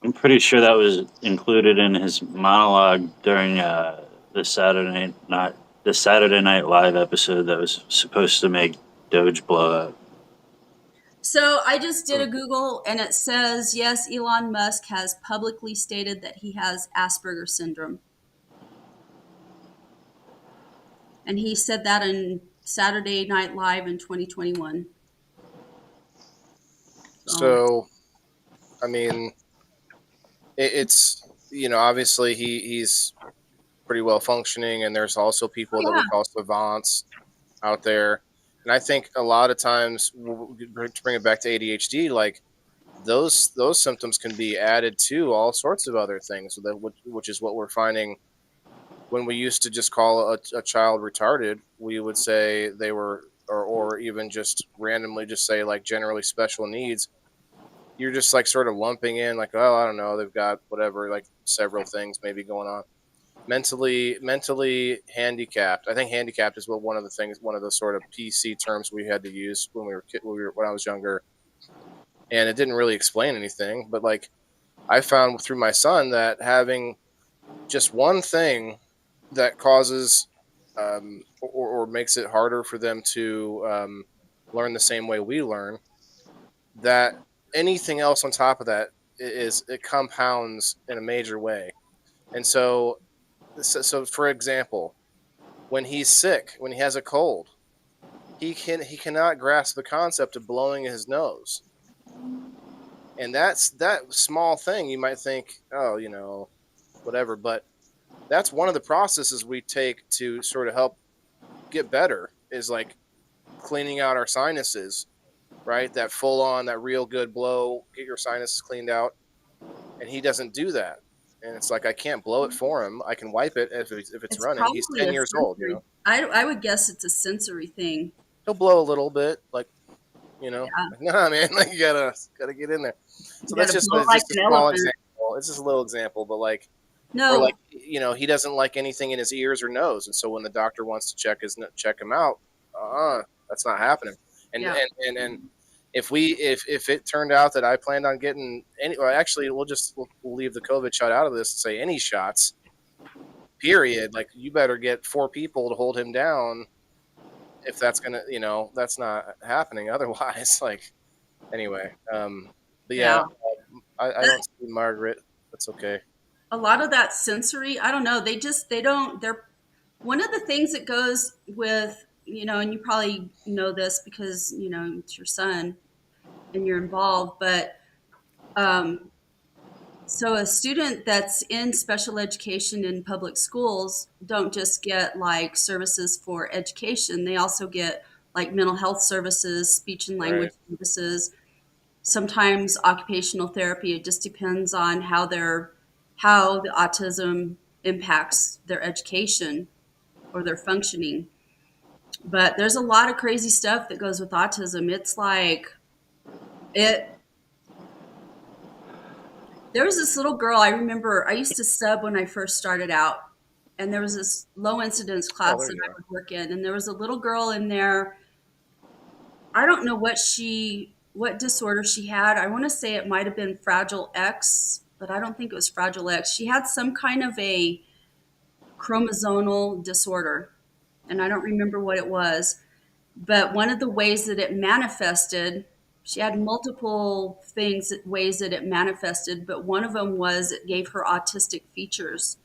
I'm pretty sure that was included in his monologue during the Saturday Night Live episode that was supposed to make Doge blow up. So I just did a Google and it says, yes, Elon Musk has publicly stated that he has Asperger's syndrome. And he said that in Saturday Night Live in 2021. So, I mean, it's obviously he's pretty well functioning, and there's also people that we call savants out there. And I think a lot of times, to bring it back to ADHD, like those symptoms can be added to all sorts of other things, which is what we're finding. When we used to just call a child retarded, we would say they were, or even just randomly just say like generally special needs. You're just like sort of lumping in like, oh, I don't know, they've got whatever, like several things maybe going on. Mentally handicapped. I think handicapped is one of the sort of PC terms we had to use when I was younger, and it didn't really explain anything. But like I found through my son that having just one thing that causes or makes it harder for them to learn the same way we learn, that anything else on top of that it compounds in a major way. And so for example, when he's sick, when he has a cold, he cannot grasp the concept of blowing his nose. And that's that small thing. You might think, oh, whatever, but that's one of the processes we take to sort of help get better, is like cleaning out our sinuses, right? That full on, that real good blow, get your sinuses cleaned out. And he doesn't do that. And it's like, I can't blow it for him. I can wipe it if it's running. He's 10 years old, I would guess it's a sensory thing. He'll blow a little bit, like, Yeah. nah, man, like you gotta get in there. So that's just blow like a an small elephant. example. It's just a little example, but like, No, or like, he doesn't like anything in his ears or nose, and so when the doctor wants to check him out, that's not happening. And Yeah. and if it turned out that I planned on getting any, or actually we'll leave the COVID shot out of this and say any shots, period. Like you better get 4 people to hold him down if that's gonna, that's not happening otherwise. Like anyway, but yeah, I don't see Margaret. That's okay. a lot of that sensory, I don't know, they're one of the things that goes with, and you probably know this because, it's your son and you're involved, but so a student that's in special education in public schools don't just get like services for education. They also get like mental health services, speech and language Right. services, sometimes occupational therapy. It just depends on how the autism impacts their education or their functioning. But there's a lot of crazy stuff that goes with autism. It's like it there was this little girl, I remember I used to sub when I first started out, and there was this low incidence class there that you I go. would work in, and there was a little girl in there. I don't know what disorder she had. I want to say it might have been Fragile X, but I don't think it was Fragile X. She had some kind of a chromosomal disorder, and I don't remember what it was. But one of the ways that it manifested, she had multiple ways that it manifested, but one of them was it gave her autistic features.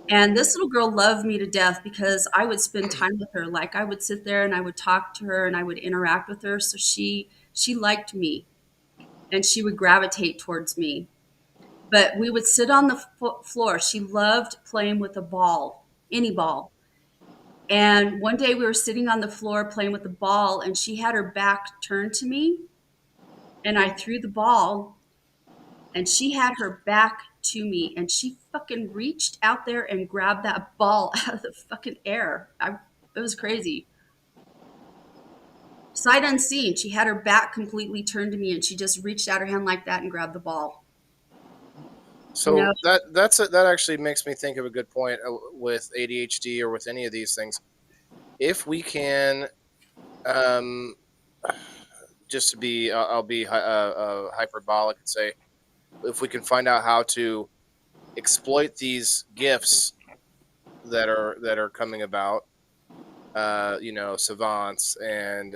And this little girl loved me to death because I would spend time with her. Like I would sit there and I would talk to her and I would interact with her. So she liked me and she would gravitate towards me. But we would sit on the floor. She loved playing with a ball, any ball. And one day we were sitting on the floor playing with the ball, and she had her back turned to me. And I threw the ball, and she had her back to me, and she fucking reached out there and grabbed that ball out of the fucking air. It was crazy. Sight unseen, she had her back completely turned to me, and she just reached out her hand like that and grabbed the ball. So that actually makes me think of a good point with ADHD or with any of these things. If we can, just to be, I'll be hyperbolic and say, if we can find out how to exploit these gifts that are coming about, savants and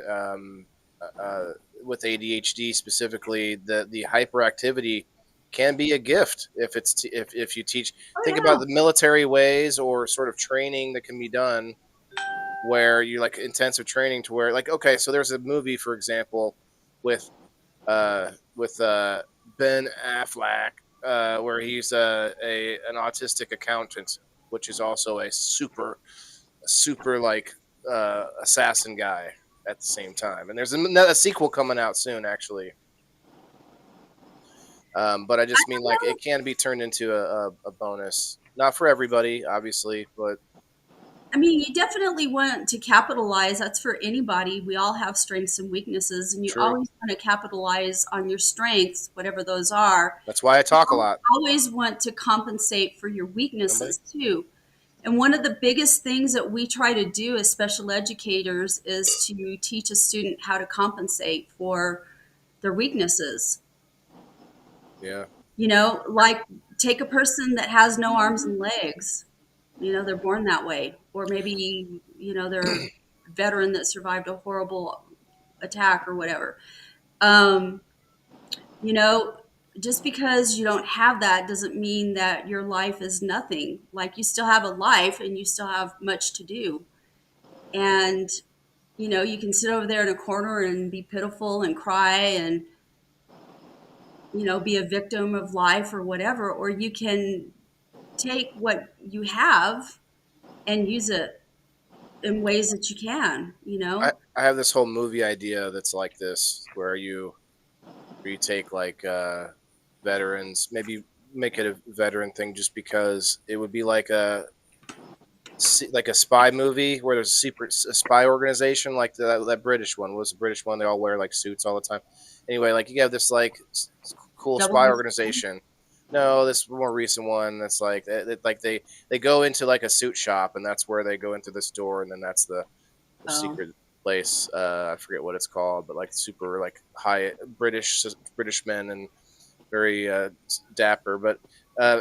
with ADHD specifically, the hyperactivity can be a gift if you teach. Think about the military ways or sort of training that can be done where you like intensive training to where like, okay, so there's a movie, for example, with Ben Affleck, where he's an autistic accountant, which is also a super like assassin guy at the same time. And there's a sequel coming out soon, actually. But I just mean like it can be turned into a bonus, not for everybody, obviously, but I mean, you definitely want to capitalize. That's for anybody. We all have strengths and weaknesses, and you true. always want to capitalize on your strengths, whatever those are. That's why I talk a lot. Always want to compensate for your weaknesses too. And one of the biggest things that we try to do as special educators is to teach a student how to compensate for their weaknesses. Yeah. You know, like take a person that has no arms and legs. You know, they're born that way. Or maybe, you know, they're a veteran that survived a horrible attack or whatever. You know, just because you don't have that doesn't mean that your life is nothing. Like you still have a life and you still have much to do. And, you know, you can sit over there in a corner and be pitiful and cry and, you know, be a victim of life or whatever. Or you can take what you have and use it in ways that you can, you know. I have this whole movie idea that's like this, where you take like veterans, maybe make it a veteran thing, just because it would be like a spy movie where there's a spy organization, like that British one. What was the British one? They all wear like suits all the time. Anyway, like you have this like cool spy organization. No, this more recent one. That's like they go into like a suit shop, and that's where they go into this door, and then that's the secret place. I forget what it's called, but like super like high British men and very dapper. But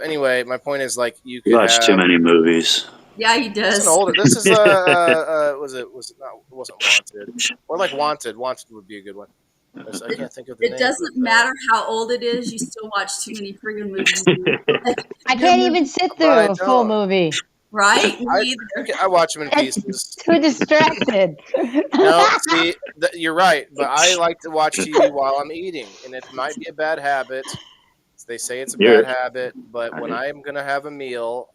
anyway, my point is like you could watch too many movies. Yeah, he does. This is older. This is was it not? It wasn't Wanted, or like Wanted. Wanted would be a good one. I can't think of the name. It doesn't matter how old it is. You still watch too many friggin' movies. I can't even sit through a full movie. Right? I watch them in pieces. Too distracted. No, see, you're right. But I like to watch TV while I'm eating, and it might be a bad habit. They say it's a bad habit, but when I'm gonna have a meal,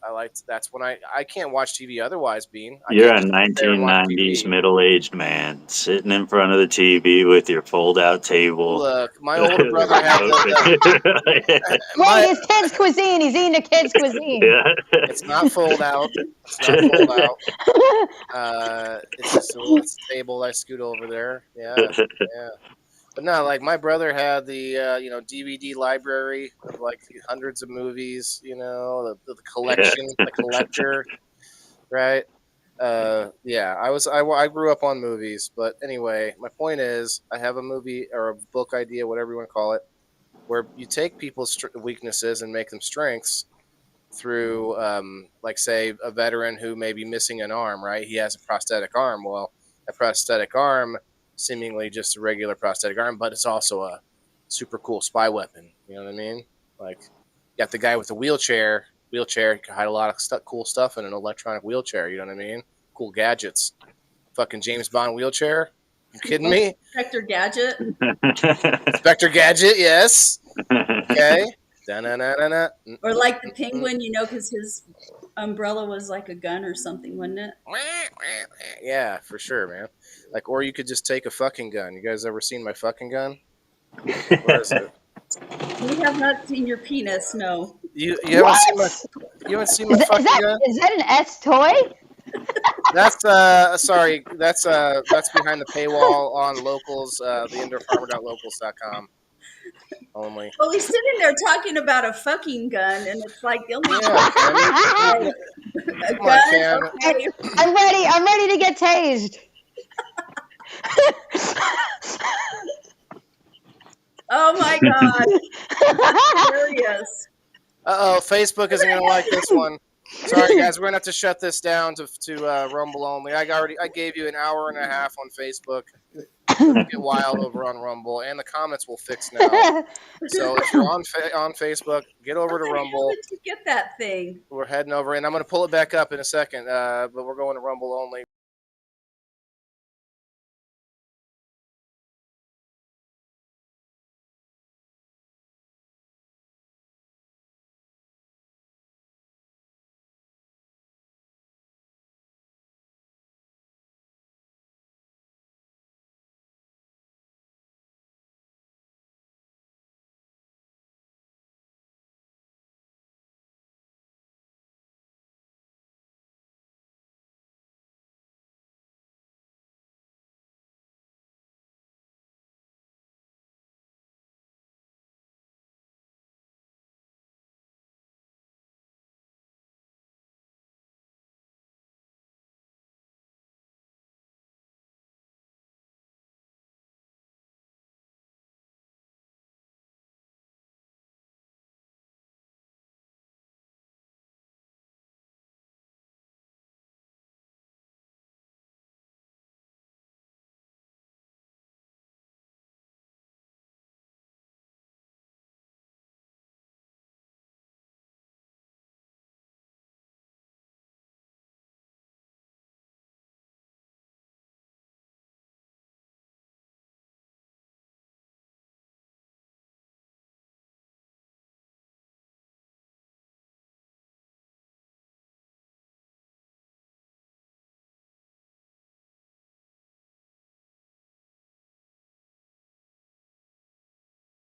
that's when I can't watch TV otherwise. You're a 1990s middle-aged man sitting in front of the TV with your fold-out table. Look, my older brother had Wait, it's kids' cuisine. He's eating a kids' cuisine. It's not fold out. It's just a table I scoot over there. Yeah. But no, like my brother had the DVD library of like hundreds of movies, the collection, the collector, right? I grew up on movies, but anyway, my point is, I have a movie or a book idea, whatever you want to call it, where you take people's weaknesses and make them strengths through, like say a veteran who may be missing an arm, right? He has a prosthetic arm. Well, a prosthetic arm, seemingly just a regular prosthetic arm, but it's also a super cool spy weapon. You know what I mean? Like, you got the guy with the wheelchair. You can hide a lot of cool stuff in an electronic wheelchair. You know what I mean? Cool gadgets. Fucking James Bond wheelchair. You kidding me? Inspector Gadget. Inspector Gadget, yes. Okay. Da-na-na-na-na. Or like the penguin, because his umbrella was like a gun or something, wasn't it? Yeah, for sure, man. Like, or you could just take a fucking gun. You guys ever seen my fucking gun? Where is it? We have not seen your penis, no. You haven't seen my fucking gun? Is that an S toy? That's sorry. That's behind the paywall on locals, theindoorfarmer.locals.com. Only. Well, he's sitting there talking about a fucking gun, and it's like the only a gun. Okay. I'm ready to get tased. Oh my god! That's hilarious. Facebook isn't gonna like this one. Sorry, guys, we're gonna have to shut this down to Rumble only. I gave you an hour and a half on Facebook. Get wild over on Rumble, and the comments will fix now. So if you're on Facebook, get over to Rumble. How did you get that thing? We're heading over, and I'm going to pull it back up in a second. But we're going to Rumble